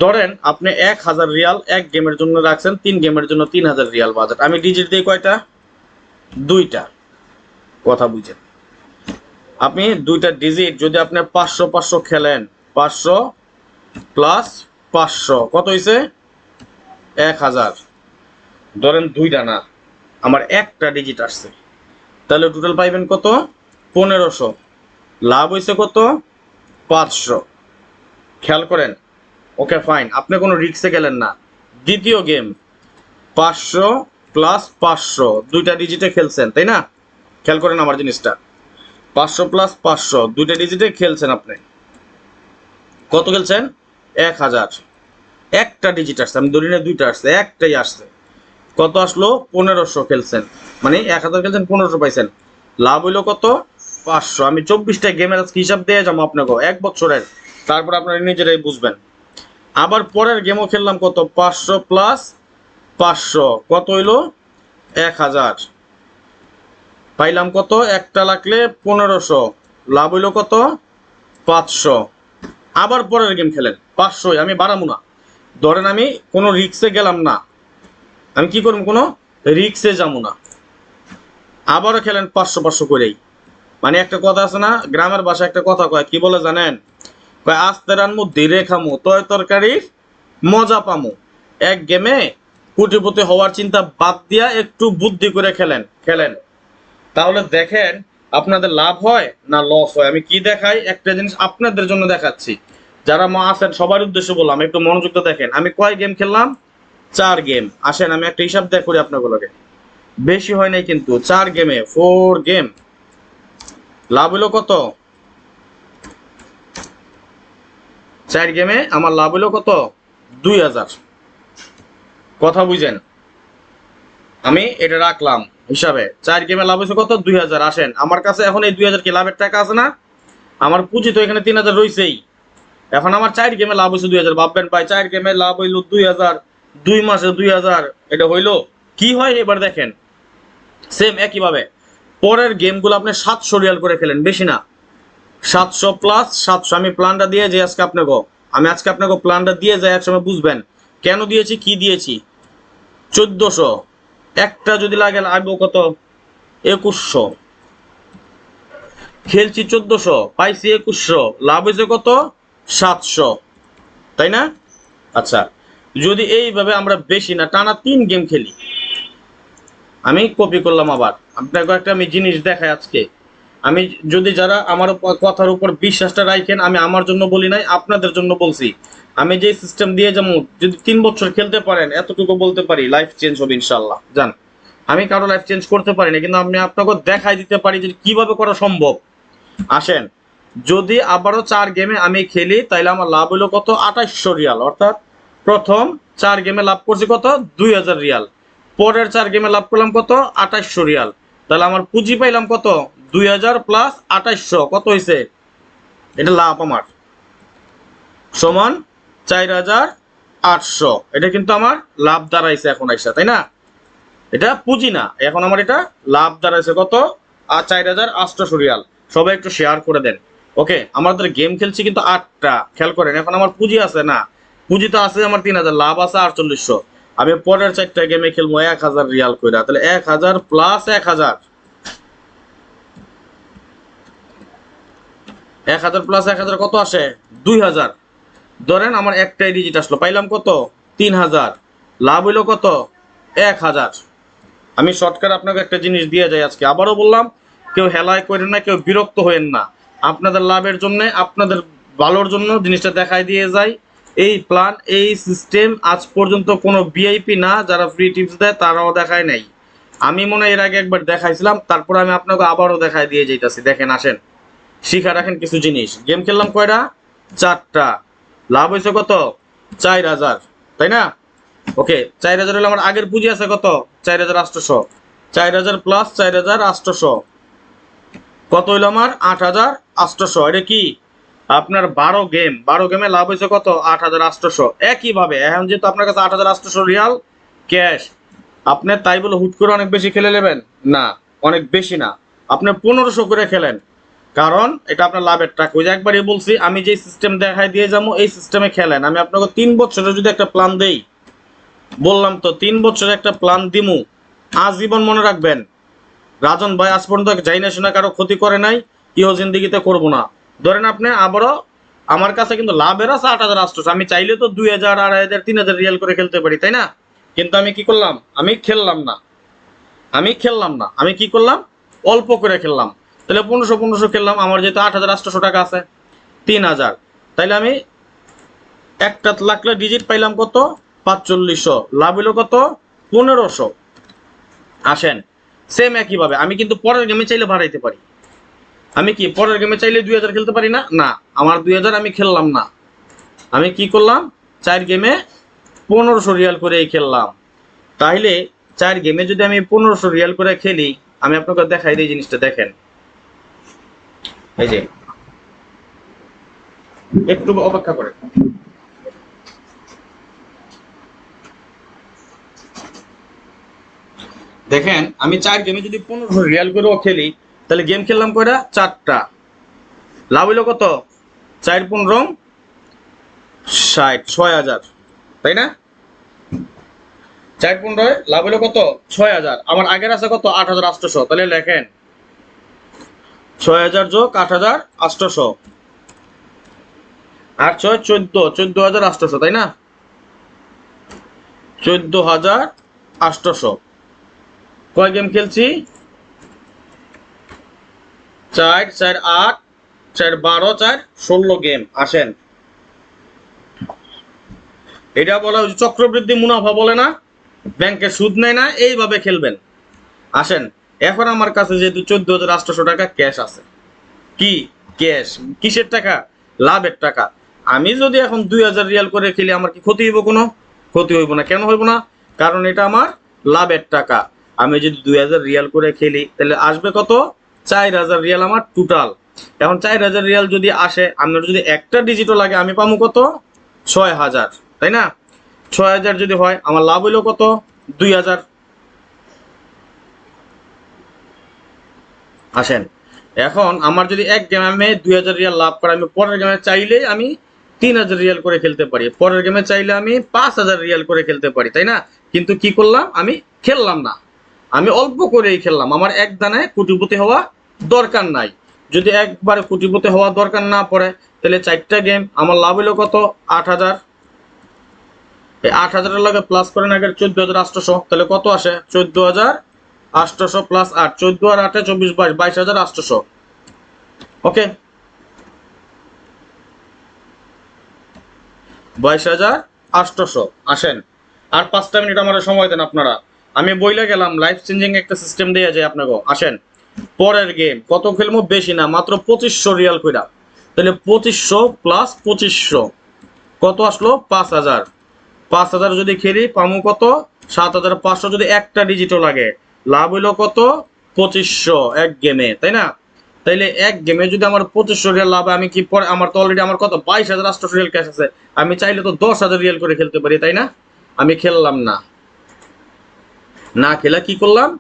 ধরেন আপনি 1000 রিয়াল এক গেমের জন্য রাখছেন, 3 গেমের জন্য 3000 রিয়াল বাজেট। আমি ডিজিট দিই কয়টা? 2টা। কথা বুঝেন। আপনি দুইটা ডিজিট যদি আপনি 500 500 খেলেন, 500 প্লাস 500 কত হয়েছে? 1000। ধরেন দুইটা না, আমার একটা ডিজিট আসছে, তাহলে টোটাল পাইবেন কত? 1500। লাভ হয়েছে কত? 500। খেয়াল করেন। ওকে ফাইন, আপনি কোনো রিক্সে গেলেন না। দ্বিতীয় গেম 500 প্লাস 500 দুইটা ডিজিটে খেলছেন, তাই না? খেয়াল করেন আমার জিনিসটা, 500 প্লাস 500 দুইটা ডিজিটে খেলছেন আপনি। কত খেলছেন? 1000। একটা ডিজিট আসছে, আমি ধরি না দুইটা আসছে, একটাই আসছে। কত আসলো? 1500 খেলছেন, মানে 1000 খেলছেন, 1500 পাইছেন। লাভ হইলো কত? 500। আমি 24টা গেমের আজকে হিসাব দিয়ে যাবো আপনাকে 1 বছরের, তারপর আপনারা নিজেরাই বুঝবেন। আবার পরের গেমও খেললাম, কত? 500 প্লাস 500 কত হইলো? 1000। পাইলাম কত? একটা লাগলে 1500। লাভ হইলো কত? 500। আবার পরের গেম খেলেন 500, আমি বাড়াবো না। ধরেন আমি কোনো রিক্সে গেলাম না, আমি কি করবো? কোনো রিক্সে যাবো না। আবারও খেলেন 500 500 করেই। মানে একটা কথা আছে না, গ্রামের ভাষায় একটা কথা কয়, কি বলে জানেন? কয় আস্তে রানমু ধীরে খামু তয় তরকারি মজা পামু। এক গেমে কোটিপতি হওয়ার চিন্তা বাদ দিয়া একটু বুদ্ধি করে খেলেন খেলেন, তাহলে দেখেন আপনাদের লাভ হয় না লস হয়। আমি কি দেখাই, একটা জিনিস আপনাদের জন্য দেখাচ্ছি, যারা মা আছেন সবার উদ্দেশ্যে বললাম, একটু মনোযোগ দিয়ে দেখেন। আমি কয় গেম খেললাম? 4 গেম। আসেন আমি একটা হিসাব দেখ করি আপনাগুলোকে, বেশি হয় নাই কিন্তু। 4 গেমে 4 গেম লাভ হলো কত? 4 গেমে আমার লাভ হলো কত? 2000। কথা বুঝেন? আমি এটা রাখলাম হিসাবে, 4 গেমে লাভ হয়েছে কত? 2000। আসেন আমার কাছে এখন এই 2000 কি লাভের টাকা আছে না? আমার পুঁজি তো এখানে 3000 রয়েছেই। এখন আমার 4 গেমে লাভ হয়েছে 2000। ভাববেন ভাই, 4 গেমে লাভ হইলো 2000, 2 মাসে 2000, এটা হইলো? কি হয় এবার দেখেন, সেম একইভাবে পরের গেমগুলো আপনি 700 রিয়াল করে খেলেন, বেশি না। 700 প্লাস 700। আমি প্ল্যানটা দিয়ে যাই আজকে আপনাকে, আমি আজকে আপনাকে প্ল্যানটা দিয়ে যাই, একসময় বুঝবেন কেন দিয়েছি, কি দিয়েছি। 1400 একটা যদি লাগে লাগবো কত? 2100। খেলছি 1400, পাইছি 2100, লাভ হয়েছে কত? 700, তাই না? আচ্ছা, যদি এইভাবে আমরা বেশি না টানা 3 গেম খেলি, আমি কপি করলাম আবার আপনাকে একটা আমি জিনিস দেখাই আজকে। আমি যদি যারা আমার কথার উপর বিশ্বাসটা রাখেন, আমি আমার জন্য বলি নাই, আপনাদের জন্য বলছি। আমি যে সিস্টেম দিয়ে যেমন যদি 3 বছর খেলতে পারেন, এতটুকু বলতে পারি লাইফ চেঞ্জ হবে ইনশাল্লাহ। জান, আমি কারো লাইফ চেঞ্জ করতে পারি না, কিন্তু আমি আপনাকে দেখাই দিতে পারি যে কিভাবে করা সম্ভব। আসেন, যদি আবারও 4 গেমে আমি খেলি, তাইলে আমার লাভ হলো কত? 2800 রিয়াল। অর্থাৎ প্রথম 4 গেমে লাভ করছি কত? 2000 রিয়াল। পরের 4 গেমে লাভ করলাম কত? 2800 রিয়াল। তাহলে আমার পুঁজি পাইলাম কত? 2000 প্লাস 2800 কত হয়েছে? এটা লাভ আমার সমান 4800। এটা কিন্তু আমার লাভ দাঁড়াইছে এখন আইসা, তাই না? এটা পুঁজি না, এখন আমার এটা লাভ দাঁড়াইছে কত? 4800 রিয়াল। সবাই একটু শেয়ার করে দেন। ওকে, আমাদের গেম খেলছি কিন্তু 8টা, খেয়াল করেন। এখন আমার পুঁজি আছে না, পুঁজি তো আছে আমার 3000, লাভ আছে 4800। আমি পরের 4টা গেমে খেলবো 1000 রিয়াল কইরা, তাহলে 1000 প্লাস 1000, 1000 প্লাস 1000 কত আসে? 2000। ধরেন আমার একটাই ডিজিট আসলো, পাইলাম কত? 3000। লাভ হইলো কত? 1000। আমি শর্টকাট আপনাকে একটা জিনিস দিয়ে যাই আজকে, আবারও বললাম, কেউ হেলায় করেন না, কেউ বিরক্ত হয়েন না। আপনাদের লাভের জন্য, আপনাদের ভালোর জন্য জিনিসটা দেখাই দিয়ে যায়। এই প্ল্যান, এই সিস্টেম আজ পর্যন্ত কোনো ভিআইপি না যারা ফ্রি টিপস দেয় তারাও দেখায় নাই। আমি মনে হয় এর আগে একবার দেখাইছিলাম, তারপর আমি আপনাকে আবারও দেখাই দিয়ে যাইতাছি। দেখেন, আসেন শিখা রাখেন কিছু জিনিস। গেম খেললাম কয়টা? 4টা। লাভ হয়েছে কত? 4000, তাই না? ওকে, 4000 হলে আমার আগের পুঁজি আছে কত? 4800। 4000 প্লাস 4800 কত হইলো আমার? 8800। এটা কি আপনার 12 গেম, 12 গেমে লাভ হয়েছে কত? 8800। একইভাবে এখন যেহেতু আপনার কাছে 8800 রিয়াল ক্যাশ, আপনি তাই বলে হুট করে অনেক বেশি খেলে নেবেন না, অনেক বেশি না, আপনি 1500 করে খেলেন, কারণ এটা আপনার লাভের টাকা। ওই যে একবারই বলছি, আমি যে সিস্টেম দেখাই দিয়ে যাবো এই সিস্টেমে খেলেন। আমি আপনাকে 3 বছরের যদি একটা প্ল্যান দেই, বললাম তো 3 বছরের একটা প্ল্যান দিমু, আজীবন মনে রাখবেন রাজন ভাই আজ পর্যন্ত যাই না শোনা কারো ক্ষতি করে নাই, কেউ জিন্দিগিতে করবো না। ধরেন আপনি আবারও আমার কাছে কিন্তু লাভের আছে 8,000 আসতেছে, আমি চাইলে তো 2,000, 2,500, 3,000 রিয়াল করে খেলতে পারি, তাই না? কিন্তু আমি কি করলাম? আমি খেললাম না। আমি কি করলাম? অল্প করে খেললাম। তাহলে 1500 খেললাম, আমার যেহেতু 8,800 টাকা আছে, 3,000, তাইলে আমি একটা লাখলে ডিজিট পাইলাম কত? 4500। লাভ হইলো কত? 1500। আসেন, সেম একইভাবে আমি কিন্তু পরের গেমে চাইলে বাড়াইতে পারি। আমি কি পরের গেমে চাইলে 2,000 খেলতে পারি না? না, আমার 2,000 আমি খেললাম না। আমি কি করলাম? 4 গেমে 1500 রিয়াল করেই খেললাম। তাইলে 4 গেমে যদি আমি 1500 রিয়াল করে খেলি, আমি আপনাকে দেখাই দিই জিনিসটা, দেখেন। এই যে, একটু অপেক্ষা করেন। দেখেন, আমি 4 গেমে যদি 1500 রিয়াল করেও খেলি, তাহলে গেম খেললাম কয়টা? 4টা। লাভ হইলো কত? 4 15 60, 6,000, তাই না? 4 15 লাভ হইলো কত? 6,000। আমার আগের আছে কত? 8,800। তাহলে লেখেন 6,000 যোগ 8,800, 8 6 14, 14,800, তাই না? 14,800। কয় গেম খেলছি? 4 4 8, 4 12, 4 16 গেম। আসেন, এটা বলা হচ্ছে চক্রবৃদ্ধি মুনাফা, বলে না? ব্যাংকে সুদ নেয় না, এইভাবে খেলবেন। আসেন, এখন আমার কাছে যেহেতু 14,800 টাকা ক্যাশ আছে। কি ক্যাশ? কিসের টাকা? লাভের টাকা। আমি যদি এখন 2,000 রিয়াল করে খেলি, আমার কি ক্ষতি হইব? কোনো ক্ষতি হইব না। কেন হইব না? কারণ এটা আমার লাভের টাকা। আমি যদি 2,000 রিয়াল করে খেলি, তাহলে আসবে কত? 4,000 রিয়াল আমার টোটাল। এখন 4,000 রিয়াল যদি আসে, আপনার যদি একটা ডিজিটও লাগে, আমি পাবো কত? 6,000, তাই না? 6,000 যদি হয়, আমার লাভ হইলো কত? 2,000। আসেন, এখন আমার যদি এক গেমে আমি 2,000 রিয়াল লাভ করে, আমি পরের গেমে চাইলে আমি 3,000 রিয়াল করে খেলতে পারি, পরের গেমে চাইলে আমি 5,000 রিয়াল করে খেলতে পারি, তাই না? কিন্তু কি করলাম? আমি খেললাম না। আমি অল্প করেই খেললাম। আমার এক দানায় কোটিপতি হওয়া দরকার নাই। যদি একবারে কোটিপতি হওয়া দরকার না পড়ে, তাহলে 4টা গেম আমার লাভ হলো কত? 8,000। এই 8,000-এর লগে প্লাস করেন আগে 14,800, তাহলে কত আসে? 14,800 প্লাস 8, 14 আর 8 24, 22, 22,800। ওকে, 22,800। আসেন, আর 5টা মিনিট আমার সময় দেন আপনারা। আমি বইলে গেলাম, লাইফ চেঞ্জিং একটা সিস্টেম দেওয়া যায় আপনাকে। আসেন, পরের গেম কত খেলবো? বেশি না, মাত্র 2500 রিয়াল কইরা। তাহলে 2500 প্লাস 2500 কত আসলো? 5,000। 5,000 যদি খেলি পামু কত? 7,500। যদি একটা ডিজিটও লাগে, লাভ হইলো কত? 2500 এক গেমে, তাই না? তাইলে এক গেমে যদি আমার 2500 রিয়াল লাভ হয়, আমি কি পরে, আমার তো অলরেডি আমার কত? 22,800 রিয়াল ক্যাশ আছে। আমি চাইলে তো 10,000 রিয়াল করে খেলতে পারি, তাই না? আমি খেললাম না। না খেলা কি করলাম?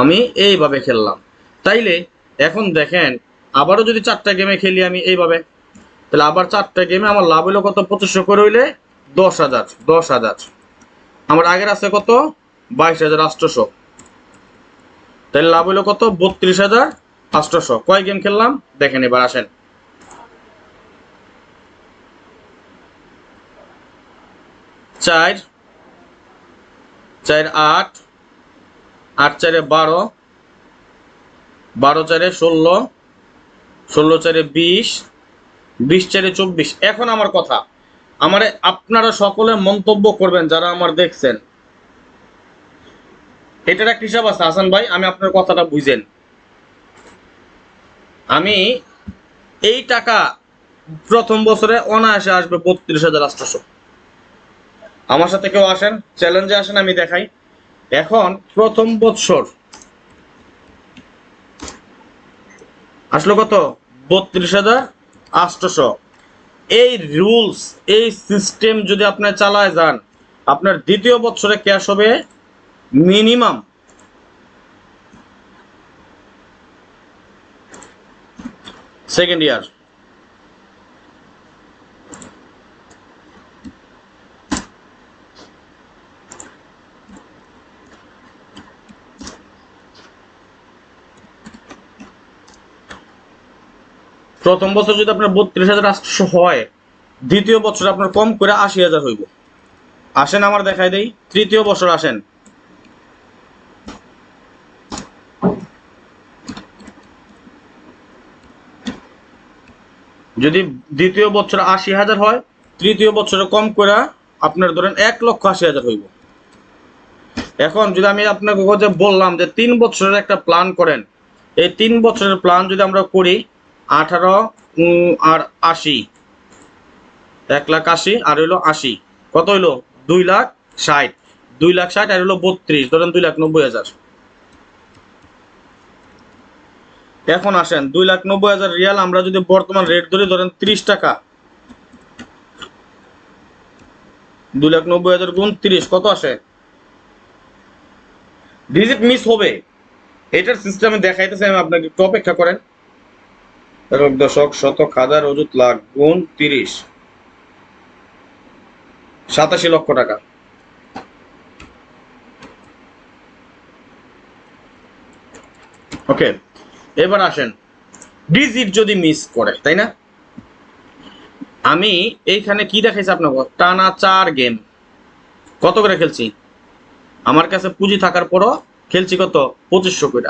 আমি এইভাবে খেললাম। তাইলে এখন দেখেন, আবারও যদি 4টা গেমে খেলি আমি এইভাবে, তাহলে আবার 4টা গেমে আমার লাভ হইলো কত? 2500 করে হইলে 10,000, 10,000। আমার আগের আছে কত? 22,800। তাহলে লাভ হইলো কত? 32,800। কয় গেম খেললাম দেখেন এবার। আসেন, 4 4 8, 8 4 12, 12 4 16, 16 4 20, 20 4 24। এখন আমার কথা, আমারে আপনারা সকলে মন্তব্য করবেন যারা আমার দেখছেন। এটার একটা হিসাব আছে হাসান ভাই, আমি আপনার কথাটা বুঝেন। আমি এই টাকা প্রথম বছরে অনায়াসে আসবে 32,800। আমার সাথে কেউ আসেন, চ্যালেঞ্জে আসেন, আমি দেখাই। এখন প্রথম বছর আসলো কত? 32,800। এই রুলস, এই সিস্টেম যদি আপনি চালায় যান, আপনার দ্বিতীয় বছরে ক্যাশ হবে মিনিমাম সেকেন্ড ইয়ার। প্রথম বছর যদি আপনার 32,800 হয়, দ্বিতীয় বছর আপনার কম করে 80,000 হইব। আসেন আমার দেখাই দেই, তৃতীয় বছর আসেন। যদি দ্বিতীয় বছর 80,000 হয়, তৃতীয় বছরে কম করে আপনার ধরেন 1,80,000 হইব। এখন যদি আমি আপনাকে বললাম যে 3 বছরের একটা প্ল্যান করেন, এই 3 বছরের প্ল্যান যদি আমরা করি, 18 আর 80, 1,80,000 আর হইলো 80, কত হইলো? 2,60,000, 2,60,000 আর হইলো 32, ধরেন 2,90,000। এখন আসেন 2,90,000 রিয়াল আমরা যদি বর্তমান রেট ধরি, ধরেন 30 টাকা, 2,90,000 গুণ 30 কত আসে? ডিজিট মিস হবে, এটার সিস্টেমে দেখাইতেছে, আমি আপনাকে একটু অপেক্ষা করেন। 1,000,000 শতক হাজার অযুত লাখ গুণ 30, 87 লক্ষ টাকা। ওকে, এবার আসেন ডিজিট যদি মিস করে, তাই না? আমি এইখানে কি দেখাইছি আপনাকে? টানা 4 গেম কত করে খেলছি? আমার কাছে পুঁজি থাকার পরও খেলছি কত? 2500 করে।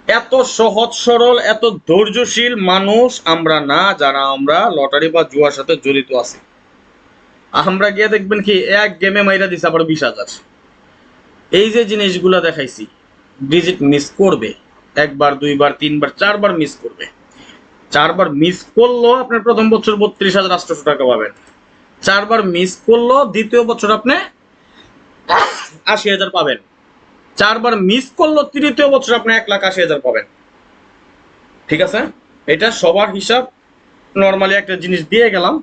এত সহজ সরল, এত ধৈর্যশীল মানুষ আমরা না, যারা আমরা লটারি বা জুয়ার সাথে জড়িত আছি। আমরা গিয়ে দেখবেন কি এক গেমে মাইরা দিছে আবার 20,000। এই যে জিনিসগুলা দেখাইছি, ডিজিট মিস করবে, একবার, দুইবার, তিনবার, 4বার মিস করবে। 4বার মিস করলো আপনার প্রথম বছর 32,800 টাকা পাবেন। 4বার মিস করলো দ্বিতীয় বছর আপনি 80,000 পাবেন। 4বার মিস করলো তৃতীয় বছর আপনি 1,80,000 পাবেন। ঠিক আছে, এটা সবার হিসাব নর্মালি একটা জিনিস দিয়ে গেলাম,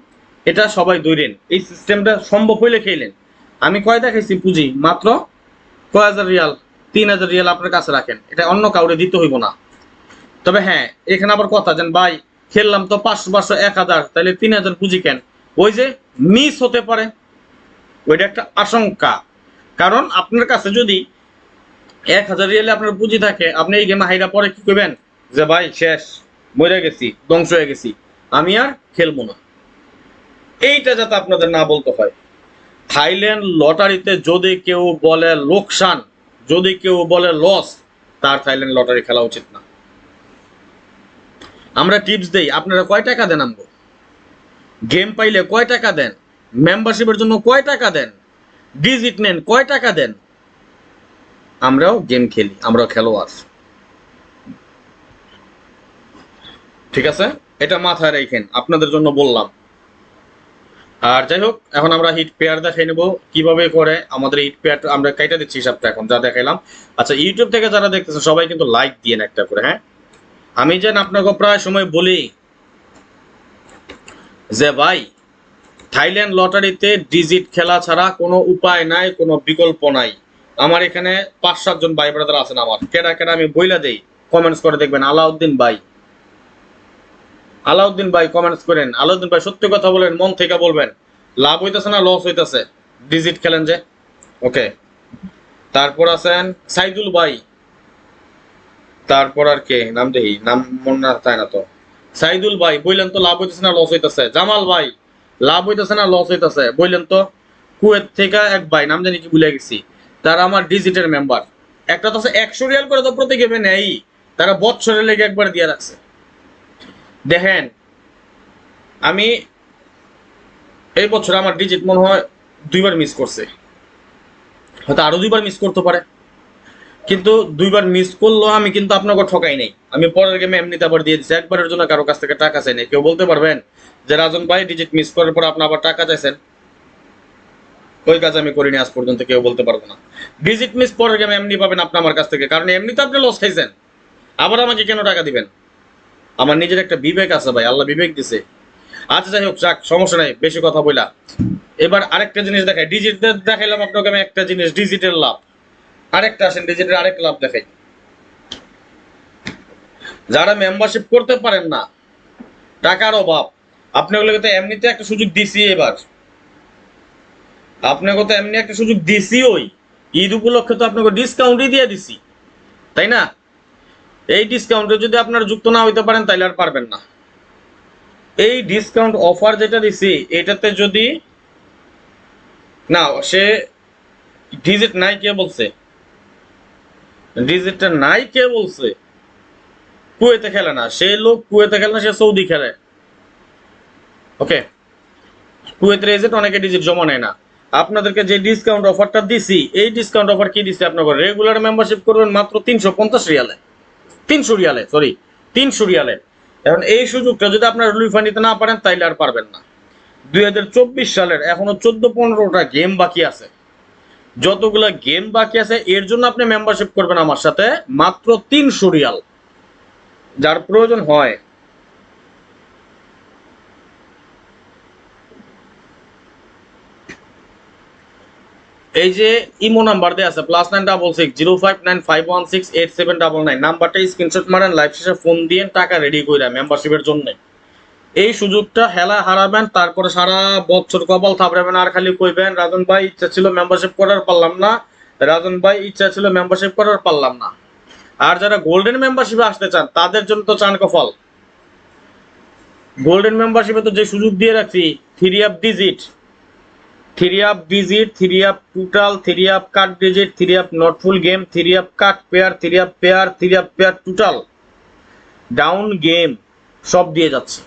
এটা সবাই ধরেন। এই সিস্টেমটা সম্ভব হইলে খেলেন। আমি কয় দেখাইছি পুঁজি? মাত্র কয় হাজার রিয়াল? 3,000 রিয়াল আপনার কাছে রাখেন, এটা অন্য কাউরে দিতে হইব না। তবে হ্যাঁ, এখানে আবার কথা যেন ভাই খেললাম তো 500, 500, 1,000, তাহলে 3,000 পুঁজি কেন? ওই যে মিস হতে পারে, ওইটা একটা আশঙ্কা। কারণ আপনার কাছে যদি 1,000 রিয়ালে আপনার পুঁজি থাকে, আপনি এই গেমে হাইরা পরে কি করবেন? যে ভাই শেষ, মরে গেছি, ধ্বংস হয়ে গেছি, আমি আর খেলবো না। এইটা যাতে আপনাদের না বলতে হয়। থাইল্যান্ড লটারিতে যদি কেউ বলে লোকসান, যদি কেউ বলে লস, তার থাইল্যান্ড লটারি খেলা উচিত না। আমরা টিপস দেই, আপনারা কয় টাকা দেন? আমগো গেম পাইলে কয় টাকা দেন? মেম্বারশিপের জন্য কয় টাকা দেন? ডিজিট নেন কয় টাকা দেন? আমরাও গেম খেলি, আমরাও খেলোয়াড়। ঠিক আছে, এটা মাথায় রাখেন, আপনাদের জন্য বললাম। আর যাই হোক, এখন আমরা হিট পেয়ার দেখাই নেব কিভাবে করে। আমাদের হিট পেয়ার আমরা কাইটা দিচ্ছি হিসাবটা এখন যা দেখাইলাম। আচ্ছা, ইউটিউব থেকে যারা দেখতেছেন সবাই কিন্তু লাইক দিয়েন একটা করে, হ্যাঁ। আমি যেন আপনাকে প্রায় সময় বলি যে ভাই, থাইল্যান্ড লটারিতে ডিজিট খেলা ছাড়া কোনো উপায় নাই, কোনো বিকল্প নাই। আমার এখানে 5-7 জন ভাই ব্রাদার আছেন, আমার কেডা কেডা আমি বইলা দেই, কমেন্টস করে দেখবেন। আলাউদ্দিন ভাই, আলাউদ্দিন ভাই কমেন্টস করেন। আলাউদ্দিন ভাই সত্যি কথা বলেন, মন থেকে বলবেন, লাভ হইতেছে না লস হইতেছে? ডিজিট খেলেন যে। ওকে, তারপর আছেন সাইদুল ভাই, তারপর আর কে নাম দেখি, নাম মনে না তাই না তো। সাইদুল ভাই বললেন তো লাভ হইতেছে না লস হইতেছে? জামাল ভাই, লাভ হইতেছে না লস হইতেছে বললেন তো? কুয়েত থেকে এক ভাই, নাম জানি কি ভুলে গেছি, তারা আমার ডিজিটের মেম্বার। একটা তো আছে 100 রিয়াল করে তো প্রতি গেমে নেই, তারা বছরের লেগে একবার দিয়ে রাখছে। দেখেন, আমি এই বছর আমার ডিজিট মনে হয় 2বার মিস করছে, হয়তো আরো 2বার মিস করতে পারে। কিন্তু 2বার মিস করলো, আমি কিন্তু আপনাকে ঠকাই নাই। আমি পরের গেমে এমনিতে আবার দিয়ে দিচ্ছি, একবারের জন্য কারো কাছ থেকে টাকা চাই নাই। কেউ বলতে পারবেন যে রাজন ভাই ডিজিট মিস করার পর আপনি আবার টাকা চাইছেন? ওই কাজ আমি করিনি আজ পর্যন্ত, কেউ বলতে পারবো না। ডিজিট মিস পরের গেমে এমনি পাবেন আপনি আমার কাছ থেকে, কারণ এমনিতে আপনি লস খাইছেন, আবার আমাকে কেন টাকা দিবেন? আমার নিজের একটা বিবেক আছে ভাই, আল্লাহ বিবেক দিছে। আচ্ছা যাই হোক, যাক, সমস্যা নাই, বেশি কথা বইলা। এবার আরেকটা জিনিস দেখাই, ডিজিটের দেখাইলাম আপনাকে আমি একটা জিনিস, ডিজিটের লাভ। আরেকটা আসেন, ডিজিটের আরেক লাভ দেখাই। যারা মেম্বারশিপ করতে পারেন না, টাকার অভাব, আপনাগুলোকে তো এমনিতে একটা সুযোগ দিছি। এবার আপনাকে তো এমনি একটা সুযোগ দিছি, ওই ঈদ উপলক্ষে তো আপনাকে ডিসকাউন্টই দিয়ে দিছি, তাই না? এই ডিসকাউন্টে যদি আপনারা যুক্ত না হইতে পারেন তাহলে আর পারবেন না। এই ডিসকাউন্ট অফার যেটা দিছি এটাতে যদি না, সে ডিজিট নাই কে বলছে? ডিজিটটা নাই কে বলছে? কুয়েতে খেলে না সেই লোক, কুয়েতে খেলে না, সে সৌদি খেলে। ওকে, কুয়েতের এজেন্ট অনেকে ডিজিট জমা নেয় না। আপনাদেরকে যে ডিসকাউন্ট অফারটা দিছি, এই ডিসকাউন্ট অফার কি দিছি আপনাকে? রেগুলার মেম্বারশিপ করবেন মাত্র 350 রিয়ালে, 300 রিয়ালে, সরি 300 রিয়ালে। এখন এই সুযোগটা যদি আপনারা লুফা নিতে না পারেন তাইলে আর পারবেন না। 2024 সালের এখনো 14-15টা গেম বাকি আছে। যতগুলা গেম বাকি আছে এর জন্য আপনি মেম্বারশিপ করবেন আমার সাথে মাত্র 300 রিয়াল। যার প্রয়োজন হয় এই যে ইমো নাম্বার দেওয়া আছে +9660595168799, নাম্বারটা স্ক্রিনশট মারেন, লাইভ শেষে ফোন দিয়ে টাকা রেডি করে মেম্বারশিপের জন্য। এই সুযোগটা হেলা হারাবেন, তারপরে সারা বছর কপাল থাপড়াবেন আর খালি কইবেন রাজন ভাই ইচ্ছা ছিল মেম্বারশিপ করার পারলাম না, রাজন ভাই ইচ্ছা ছিল মেম্বারশিপ করার পারলাম না। আর যারা গোল্ডেন মেম্বারশিপে আসতে চান তাদের জন্য তো চান কপাল। গোল্ডেন মেম্বারশিপে তো যে সুযোগ দিয়ে রাখছি, 3 up digit, 3 up digit, 3 up total, 3 up cut digit, 3 up not full game, 3 up cut pair, 3 up pair, 3 up pair total, down game সব দিয়ে যাচ্ছে।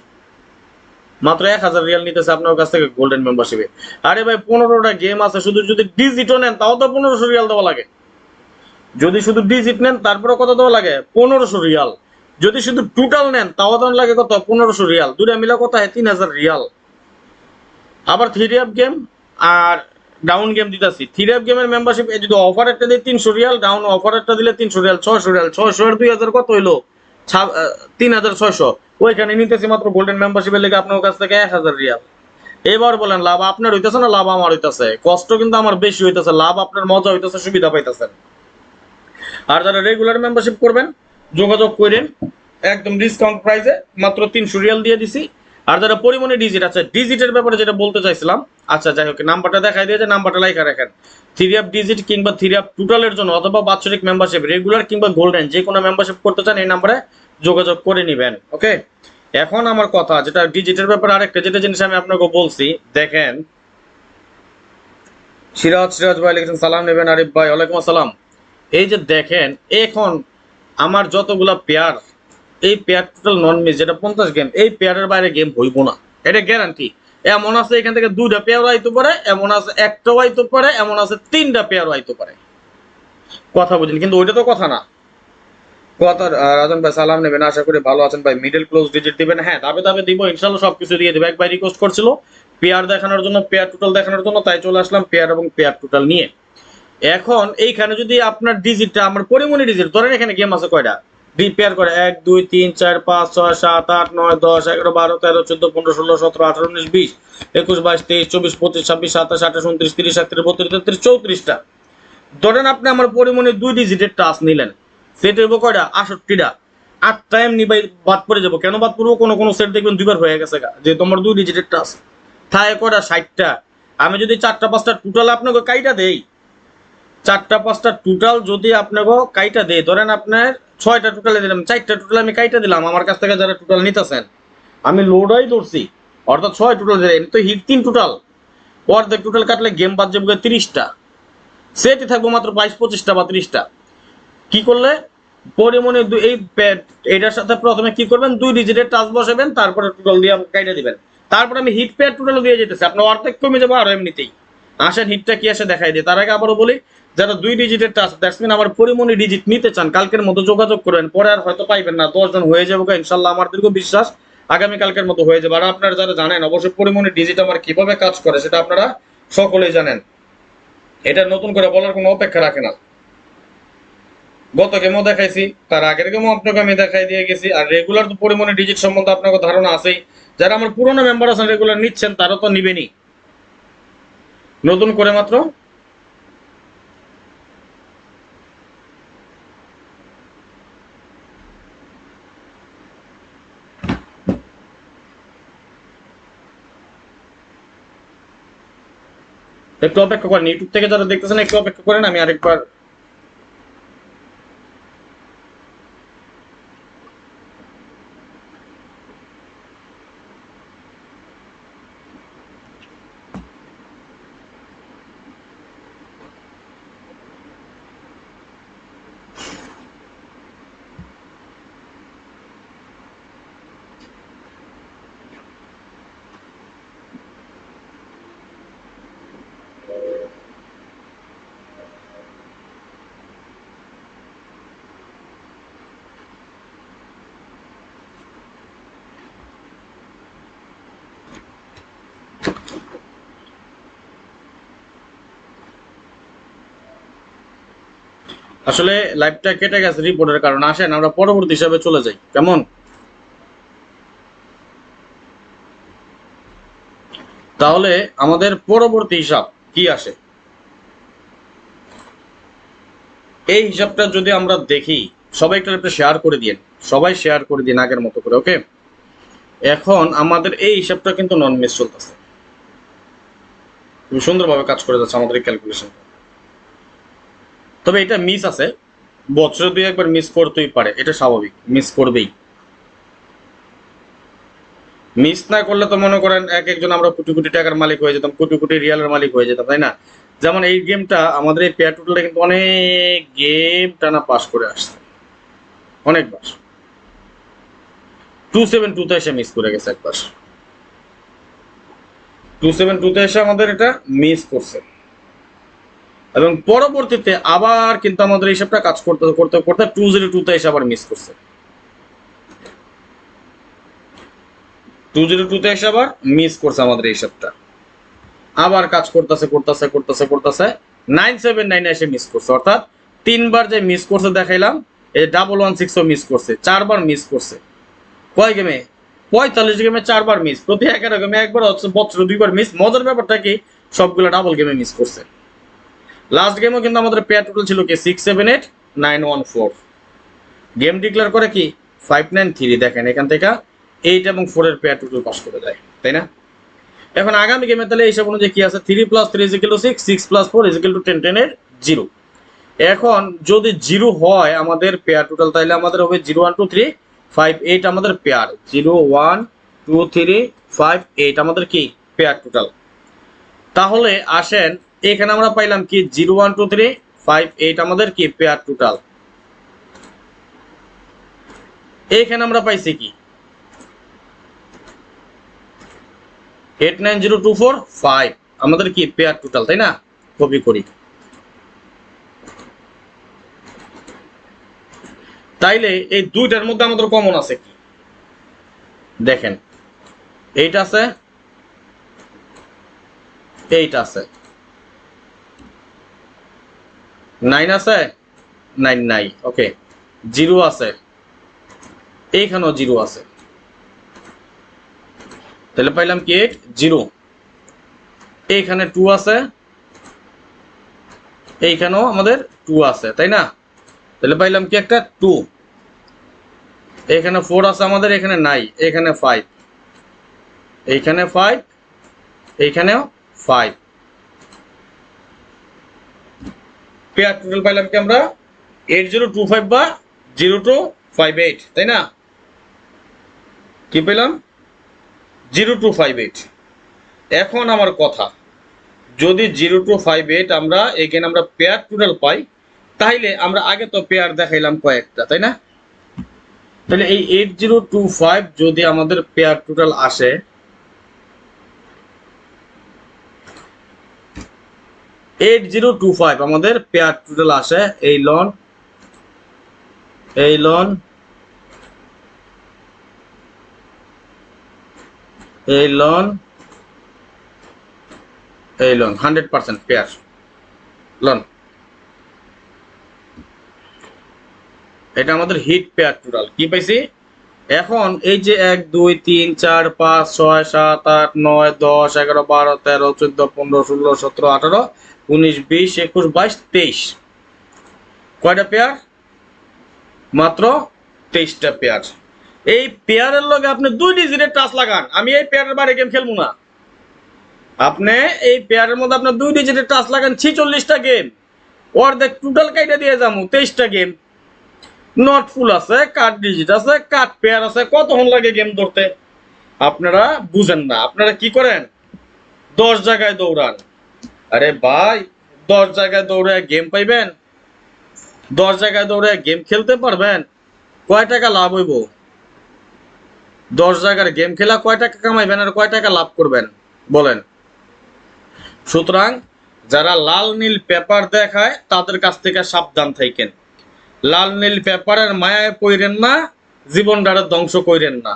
মাত্র 1000 রিয়াল নিতেছে আপনার কাছ থেকে গোল্ডেন মেম্বারশিপে। আরে ভাই 15টা গেম আছে, শুধু যদি ডিজিটও নেন তাও তো 1500 রিয়াল দেওয়া লাগে। যদি শুধু ডিজিট নেন তারপরে কত দেওয়া লাগে? 1500 রিয়াল। যদি শুধু টোটাল নেন তাও দেওয়া লাগে কত? 1500 রিয়াল। দুটা মিলা কত হয়? 3000 রিয়াল। আবার 3 আপ গেম আর ডাউন গেম দিতেছি। 3 আপ গেমের মেম্বারশিপ যদি অফার একটা দিই 300 রিয়াল, ডাউন অফার একটা দিলে 300 রিয়াল, 600 রিয়াল, 600 আর 2000 কত হইলো? 3600। ওইখানে নিতেছি মাত্র গোল্ডেন মেম্বারশিপের লেগে আপনার কাছ থেকে 1000 রিয়াল। এবার বলেন লাভ আপনার হইতেছে না লাভ আমার হইতেছে? কষ্ট কিন্তু আমার বেশি হইতেছে, লাভ আপনার মজা হইতেছে, সুবিধা পাইতেছেন। আর যারা রেগুলার মেম্বারশিপ করবেন যোগাযোগ করেন, একদম ডিসকাউন্ট প্রাইসে মাত্র 300 রিয়াল দিয়ে দিছি। আর যারা পরিমণি ডিজিট আছে, ডিজিটের ব্যাপারে যেটা বলতে চাইছিলাম, আচ্ছা যাই হোক, নাম্বারটা দেখাই দিয়ে যে নাম্বারটা লাইখা রাখেন। 3 আপ ডিজিট কিংবা 3 আপ টোটালের জন্য অথবা বাৎসরিক মেম্বারশিপ, রেগুলার কিংবা গোল্ডেন যে কোনো মেম্বারশিপ করতে চান এই নাম্বারে যোগাযোগ করে নেবেন। ওকে, এখন আমার কথা যেটা ডিজিটের ব্যাপারে, আরেকটা যেটা জিনিস আমি আপনাকে বলছি, দেখেন সিরাজ ভাই লিখেছেন সালাম নেবেন, আরিফ ভাই ওয়ালাইকুম আসসালাম। এই যে দেখেন এখন আমার যতগুলা পেয়ার, এই পেয়ার টোটাল নন মিস যেটা 50 গেম, এই পেয়ারের বাইরে গেম হইব না, এটা গ্যারান্টি। এমন আছে এখান থেকে 2টা পেয়ারও আইতে পারে, এমন আছে একটাও আইতে পারে, এমন আছে 3টা পেয়ারও আইতে পারে। কথা বুঝলেন? কিন্তু ওইটা তো কথা না। কথা রাজন ভাই সালাম নেবেন, আশা করি ভালো আছেন ভাই। মিডল ক্লোজ ডিজিট দিবেন? হ্যাঁ, ধাপে ধাপে দিব ইনশাল্লাহ, সবকিছু দিয়ে দেবো। একবার রিকোয়েস্ট করছিল পেয়ার দেখানোর জন্য, পেয়ার টোটাল দেখানোর জন্য, তাই চলে আসলাম পেয়ার এবং পেয়ার টোটাল নিয়ে। এখন এইখানে যদি আপনার ডিজিটটা আমার পরিমণি ডিজিট ধরেন, এখানে গেম আছে কয়টা? পেয়ার করে 1 2 3 4 5 6 7 8 9 10 11 12 13 14 15 16 17 18 19 20 21 22 23 24 25 26 27 28 29 30 31 32 33 34টা। ধরেন আপনি আমার পরিমণি 2 ডিজিটের টাচ নিলেন, সেট হইব কয়টা? 68টা। 8টা এমনি ভাই বাদ পড়ে যাবো। কেন বাদ পড়বো? কোনো কোনো সেট দেখবেন 2বার হয়ে গেছে গা, যে তোমার 2 ডিজিটের টাচ থাকে কয়টা? 60টা। আমি যদি 4টা 5টা টোটাল আপনাকে কাইটা দেই, 4টা 5টা টোটাল যদি আপনাকে কাইটা দেই, ধরেন আপনার 6টা টোটালে দিলাম, 4টা টোটাল আমি কাইটা দিলাম, আমার কাছ থেকে যারা টোটাল নিতেছেন আমি লোডাই ধরছি, অর্থাৎ 6 টোটাল দিলেন তো হিট 3 টোটাল, অর্ধেক টোটাল কাটলে গেম বাদ যাবে 30টা, সেটই থাকবো মাত্র 22-25টা বা 30টা। কি করলে পরিমণি এই এটার সাথে প্রথমে কি করবেন? 2 ডিজিটের টাচ বসাবেন, তারপরে টোটাল দিয়ে কাইটা দিবেন, তারপর আমি হিট পেয়ার টোটাল দিয়ে যেতেছি, আপনার অর্ধেক কমে যাবো আরো এমনিতেই। আসেন হিটটা কি আসে দেখাই দিই। তার আগে আবারও বলি, যারা 2 ডিজিটের টাচ ব্যাটসম্যান আমার পরিমণি ডিজিট নিতে চান কালকের মতো যোগাযোগ করবেন, পরে আর হয়তো পাইবেন না, 10 জন হয়ে যাবো ইনশাল্লাহ, আমার দীর্ঘ বিশ্বাস আগামী কালকের মতো হয়ে যাবে। আর আপনারা যারা জানেন অবশ্যই পরিমণি ডিজিট আমার কিভাবে কাজ করে সেটা আপনারা সকলেই জানেন, এটা নতুন করে বলার কোনো অপেক্ষা রাখে না। গত গেমও দেখাইছি, তার আগের গেমও আপনাকে আমি দেখাই দিয়ে গেছি। আর রেগুলার তো পরিমাণে ডিজিট সম্বন্ধে আপনাকে ধারণা আছেই, যারা আমার পুরোনো মেম্বার আছেন রেগুলার নিচ্ছেন তারা তো নিবেনই, নতুন করে মাত্র একটু অপেক্ষা করেন। ইউটিউব থেকে যারা দেখতেছেন একটু অপেক্ষা করেন, আমি আরেকবার আসলে লাইভটা কেটে গেছে রিপোর্টের কারণে। আসেন আমরা পরবর্তী হিসাবে চলে যাই, কেমন? তাহলে আমাদের পরবর্তী হিসাব কি আসে, এই হিসাবটা যদি আমরা দেখি, সবাই একটা শেয়ার করে দিন, সবাই শেয়ার করে দিন আগের মতো করে, ওকে? এখন আমাদের এই হিসাবটা কিন্তু নন মিস চলতেছে, খুব সুন্দরভাবে কাজ করে যাচ্ছে আমাদের এই ক্যালকুলেশন। তবে এটা মিস আছে, বছরে দুই একবার মিস করতেই পারে, এটা স্বাভাবিক, মিস করবেই। মিস না করলে তো মনে করেন এক একজন আমরা কোটি কোটি টাকার মালিক হয়ে যেতাম, কোটি কোটি রিয়ালের মালিক হয়ে যেতাম, তাই না? যেমন এই গেমটা, আমাদের এই পেয়ার টুটালটা কিন্তু অনেক গেম টানা পাস করে আসছে, অনেকবার। 272 তে এসে মিস করে গেছে একবার, 272 তে এসে আমাদের এটা মিস করছে, এবং পরবর্তীতে আবার কিন্তু আমাদের হিসাবটা কাজ করতে করতে করতে 202 তে এসে আবার মিস করছে, 202 তে এসে আবার মিস করছে আমাদের হিসাবটা, আবার কাজ করতেছে করতেছে করতেছে করতেছে 979 এসে মিস করছে। অর্থাৎ তিনবার যে মিস করছে দেখাইলাম, এই 116ও মিস করছে, চারবার মিস করছে। কয় গেমে? 45 গেমে চারবার মিস, প্রতি 11 গেমে একবার হচ্ছে, বছরে দুইবার মিস। মজার ব্যাপারটা কি, সবগুলো ডাবল গেমে মিস করছে। লাস্ট গেমও কিন্তু আমাদের পেয়ার টোটাল ছিল কি 678914, গেম ডিক্লেয়ার করে কি 593। দেখেন এখান থেকে 8 এবং 4 এর পেয়ার টোটাল পাস করে দেয়, তাই না? এখন আগামী গেমে তাহলে এইসব অনুযায়ী কি আছে, 3 + 3 = 6, 6 + 4 = 10, 10 এর 0। এখন যদি 0 হয় আমাদের পেয়ার টোটাল, তাহলে আমাদের হবে 0 1 2 3 5 8 আমাদের পেয়ার, 0 1 2 3 5 8 আমাদের কি পেয়ার টোটাল। তাহলে আসেন এখানে আমরা পাইলাম কি 0 1 2 3 5 8 আমাদের কি পেয়ার টোটাল। এখানে আমরা পাইছি কি 890245 আমাদের কি পেয়ার টোটাল, তাই না? কপি করি, তাইলে এই দুইটার মধ্যে আমাদের কমন আছে কি দেখেন, এইটা আছে, এইটা আছে, 9 আছে, 9 নাই, ওকে। 0 আছে, এইখানেও 0 আছে, তাহলে পাইলাম কি 8 0। এইখানে 2 আছে, এইখানেও আমাদের 2 আছে, তাই না? তাহলে পাইলাম কি একটা 2। এখানে 4 আছে আমাদের, এখানে নাই, এখানে 5, এইখানে 5, এইখানেও 5। পেয়ার টোটাল পাইলাম কি আমরা 8025 বা 0258, তাই না? কি পেলাম 0258। এখন আমার কথা, যদি 0258 আমরা এখানে আমরা পেয়ার টোটাল পাই, তাইলে আমরা আগে তো পেয়ার দেখাইলাম কয়েকটা, তাই না? তাহলে এই 8025 যদি আমাদের পেয়ার টোটাল আসে, 8025 আমাদের পেয়ার টোটাল আসে, এই লোন, এই লোন, এই লোন, এই লোন, 100% পেয়ার লোন, এটা আমাদের হিট পেয়ার টোটাল কি পাইছি। এখন এই যে 1 2 3 4 5 6 7 8 9 10 11 12 13 14 15 16 17 18 19 20 21 22 23, কয়টা পেয়ার? মাত্র 23টা পেয়ার। এই পেয়ারের লগে আপনি 2 ডিজিটের টাচ লাগান, আমি এই পেয়ারের বাইরে গেম খেলবো না। আপনি এই পেয়ারের মধ্যে আপনার 2 ডিজিটের টাচ লাগান, 46টা গেম, অর্ধেক টোটাল কাইটা দিয়ে যাবো 23টা গেম। নট ফুল আছে, কাট ডিজিট আছে, কাট পেয়ার আছে, কতক্ষণ লাগে গেম ধরতে? আপনারা বুঝেন না, আপনারা কি করেন 10 জায়গায় দৌড়ান। আরে ভাই, 10 জায়গায় দৌড়ে গেম পাইবেন? 10 জায়গায় দৌড়ে গেম খেলতে পারবেন? কয় টাকা লাভ হইব? 10 জায়গার গেম খেলা কয় টাকা কামাইবেন আর কয় টাকা লাভ করবেন বলেন? সুতরাং যারা লাল নীল পেপার দেখায় তাদের কাছ থেকে সাবধান থাকেন। লাল নীল পেপারের মায়ায় পড়েন না, জীবনটারে ধ্বংস করেন না,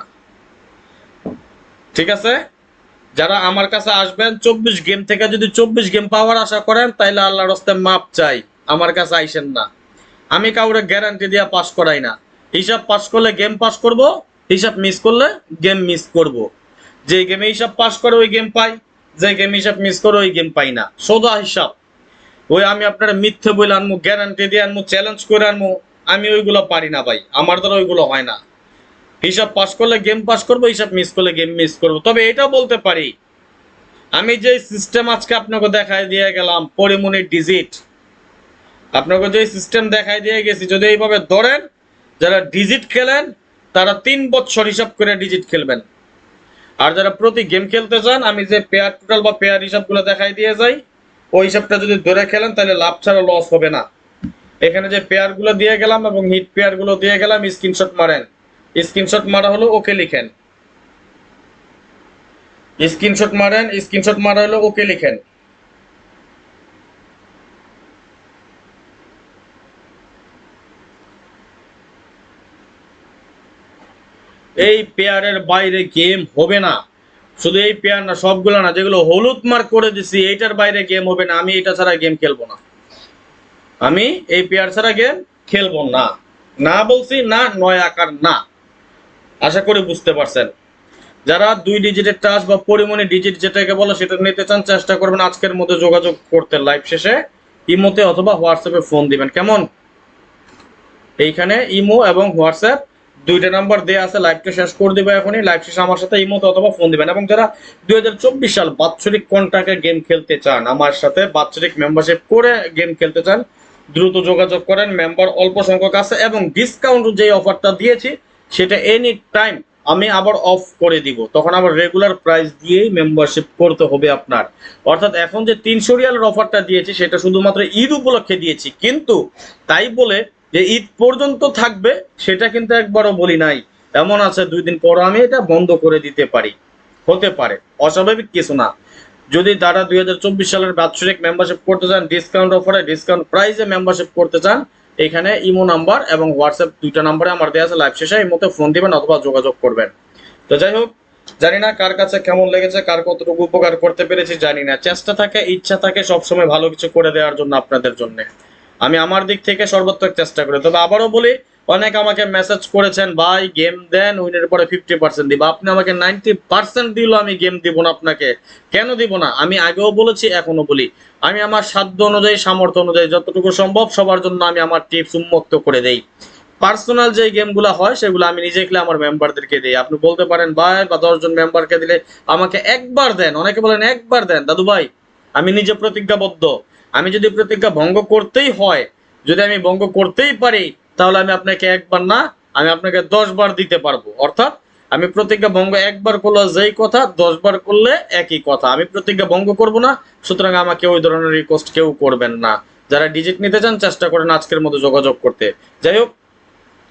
ঠিক আছে? যারা আমার কাছে আসবেন 24 গেম থেকে যদি 24 গেম পাওয়ার আশা করেন, তাইলে আল্লাহর রাস্তায় মাপ চাই, আমার কাছে আইসেন না। আমি কাউরে গ্যারান্টি দিয়ে পাস করাই না। হিসাব পাস করলে গেম পাস করব, হিসাব মিস করলে গেম মিস করব। যে গেমে হিসাব পাস করে ওই গেম পাই, যে গেম হিসাব মিস করে ওই গেম পাই না, সোজা হিসাব। ওই আমি আপনারা মিথ্যে বলে আনবো, গ্যারান্টি দিয়ে আনবো, চ্যালেঞ্জ করে আনবো, আমি ওইগুলো পারি না ভাই, আমার দ্বারা ওইগুলো হয় না। হিসাব পাস করলে গেম পাস করবো, হিসাব মিস করলে গেম মিস করবো। তবে এটাও বলতে পারি, আমি যে সিস্টেম আজকে আপনাকে দেখাই দিয়ে গেলাম, পরিমণির ডিজিট, আপনাকে যে সিস্টেম দেখাই দিয়ে গেছি, যদি এইভাবে ধরেন, যারা ডিজিট খেলেন তারা 3 বছর হিসাব করে ডিজিট খেলবেন। আর যারা প্রতি গেম খেলতে চান, আমি যে পেয়ার টোটাল বা পেয়ার হিসাবগুলো দেখাই দিয়ে যাই, ওই হিসাবটা যদি ধরে খেলেন তাহলে লাভ ছাড়া লস হবে না। এখানে যে পেয়ারগুলো দিয়ে গেলাম এবং হিট পেয়ারগুলো দিয়ে গেলাম, স্ক্রিনশট মারেন। স্ক্রিনশট মারা হলো ওকে লিখেন, স্ক্রিনশট মারেন, স্ক্রিনশট মারা হলো ওকে লিখেন। এই পেয়ারের বাইরে গেম হবে না। শুধু এই পেয়ার না, সবগুলো না, যেগুলো হলুদ মার্ক করে দিছি এইটার বাইরে গেম হবে না। আমি এটা ছাড়া গেম খেলবো না, আমি এই পেয়ার ছাড়া গেম খেলবো না। না বলছি না, 9 আকার না। আশা করি বুঝতে পারছেন। যারা 2 ডিজিটের টাচ বা পরিমণি ডিজিট যেটাকে বলে সেটা নিতে চান, চেষ্টা করবেন আজকের মধ্যে যোগাযোগ করতে। লাইভ শেষে ইমোতে অথবা হোয়াটসঅ্যাপে ফোন দিবেন, কেমন? এইখানে ইমো এবং হোয়াটসঅ্যাপ 2টা নাম্বার দেওয়া আছে। লাইভটা শেষ করে দিবে এখনই, লাইভ শেষে আমার সাথে ইমোতে অথবা ফোন দিবেন। এবং যারা 2024 সাল বাৎসরিক কন্ট্রাক্টে গেম খেলতে চান, আমার সাথে বাৎসরিক মেম্বারশিপ করে গেম খেলতে চান, দ্রুত যোগাযোগ করেন। মেম্বার অল্প সংখ্যক আছে এবং ডিসকাউন্ট যে অফারটা দিয়েছি সেটা এনি টাইম আমি আবার অফ করে দিব, তখন আবার রেগুলার প্রাইস দিয়েই মেম্বারশিপ করতে হবে আপনার। অর্থাৎ এখন যে 300 রিয়ালের অফারটা দিয়েছি সেটা শুধুমাত্র ঈদ উপলক্ষে দিয়েছি, কিন্তু তাই বলে যে ঈদ পর্যন্ত থাকবে সেটা কিন্তু একবারও বলি নাই। এমন আছে 2 দিন পর আমি এটা বন্ধ করে দিতে পারি, হতে পারে, অস্বাভাবিক কিছু না। যদি তারা 2024 সালের বাৎসরিক মেম্বারশিপ করতে চান, ডিসকাউন্ট অফারে ডিসকাউন্ট প্রাইসে মেম্বারশিপ করতে চান, এখানে ইমো নাম্বার এবং হোয়াটসঅ্যাপ 2টা নাম্বারে আমার দেওয়া আছে। লাইভ শেষে ইমোতে ফোন দিবেন অথবা যোগাযোগ করবেন। তো যাই হোক, জানি না কার কাছে কেমন লেগেছে, কার কতটুকু উপকার করতে পেরেছি জানি না। চেষ্টা থাকে, ইচ্ছা থাকে সবসময় ভালো কিছু করে দেওয়ার জন্য আপনাদের জন্য। আমি আমার দিক থেকে সর্বোত্তক চেষ্টা করি। তবে আবারও বলি, অনেক আমাকে মেসেজ করেছেন, ভাই গেম দেন, উইনের পরে 50% দিব। আপনি আমাকে 90% দিল, আমি গেম দিব না আপনাকে। কেন দিব না? আমি আগেও বলেছি, এখনো বলি, আমি আমার সাধ্য অনুযায়ী, সামর্থ্য অনুযায়ী যতটুকু সম্ভব সবার জন্য আমি আমার টিপস উন্মুক্ত করে দেই। পার্সোনাল যে গেমগুলো হয় সেগুলো আমি নিজে খেলে আমার মেম্বারদেরকে দিই। আপনি বলতে পারেন ভাই বা 10 জন মেম্বারকে দিলে আমাকে একবার দেন, অনেকে বলেন একবার দেন। দাদু ভাই, আমি নিজে প্রতিজ্ঞাবদ্ধ, আমি যদি প্রতিজ্ঞা ভঙ্গ করতেই হয়, যদি আমি ভঙ্গ করতেই পারি, তাহলে আমি আপনাকে একবার না, আমি আপনাকে 10 বার দিতে পারবো। অর্থাৎ আমি প্রতিজ্ঞা ভঙ্গ একবার করলে যেই কথা, 10 বার করলে একই কথা। আমি প্রতিজ্ঞা ভঙ্গ করব না, সুতরাং আমাকে ওই ধরনের রিকোয়েস্ট কেউ করবেন না। যারা ডিজিট নিতে চান চেষ্টা করেন আজকের মতো যোগাযোগ করতে। যাই হোক,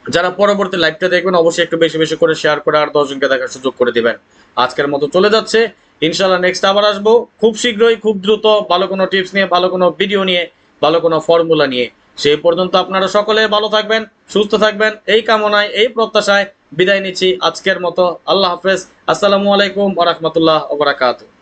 যারা পরবর্তী লাইভটা দেখবেন অবশ্যই একটু বেশি বেশি করে শেয়ার করে আর 10 জনকে দেখার সুযোগ করে দিবেন। আজকের মতো চলে যাচ্ছে, ইনশাআল্লাহ নেক্সট আবার আসবো খুব শীঘ্রই, খুব দ্রুত, ভালো কোনো টিপস নিয়ে, ভালো কোনো ভিডিও নিয়ে, ভালো কোনো ফর্মুলা নিয়ে। সেই পর্যন্ত আপনারা সকলে ভালো থাকবেন, সুস্থ থাকবেন, এই কামনায়, এই প্রত্যাশায় বিদায় নিচ্ছি আজকের মতো। আল্লাহ হাফেজ, আসসালামু আলাইকুম ওয়া রাহমাতুল্লাহ ওয়া বারাকাতুহু।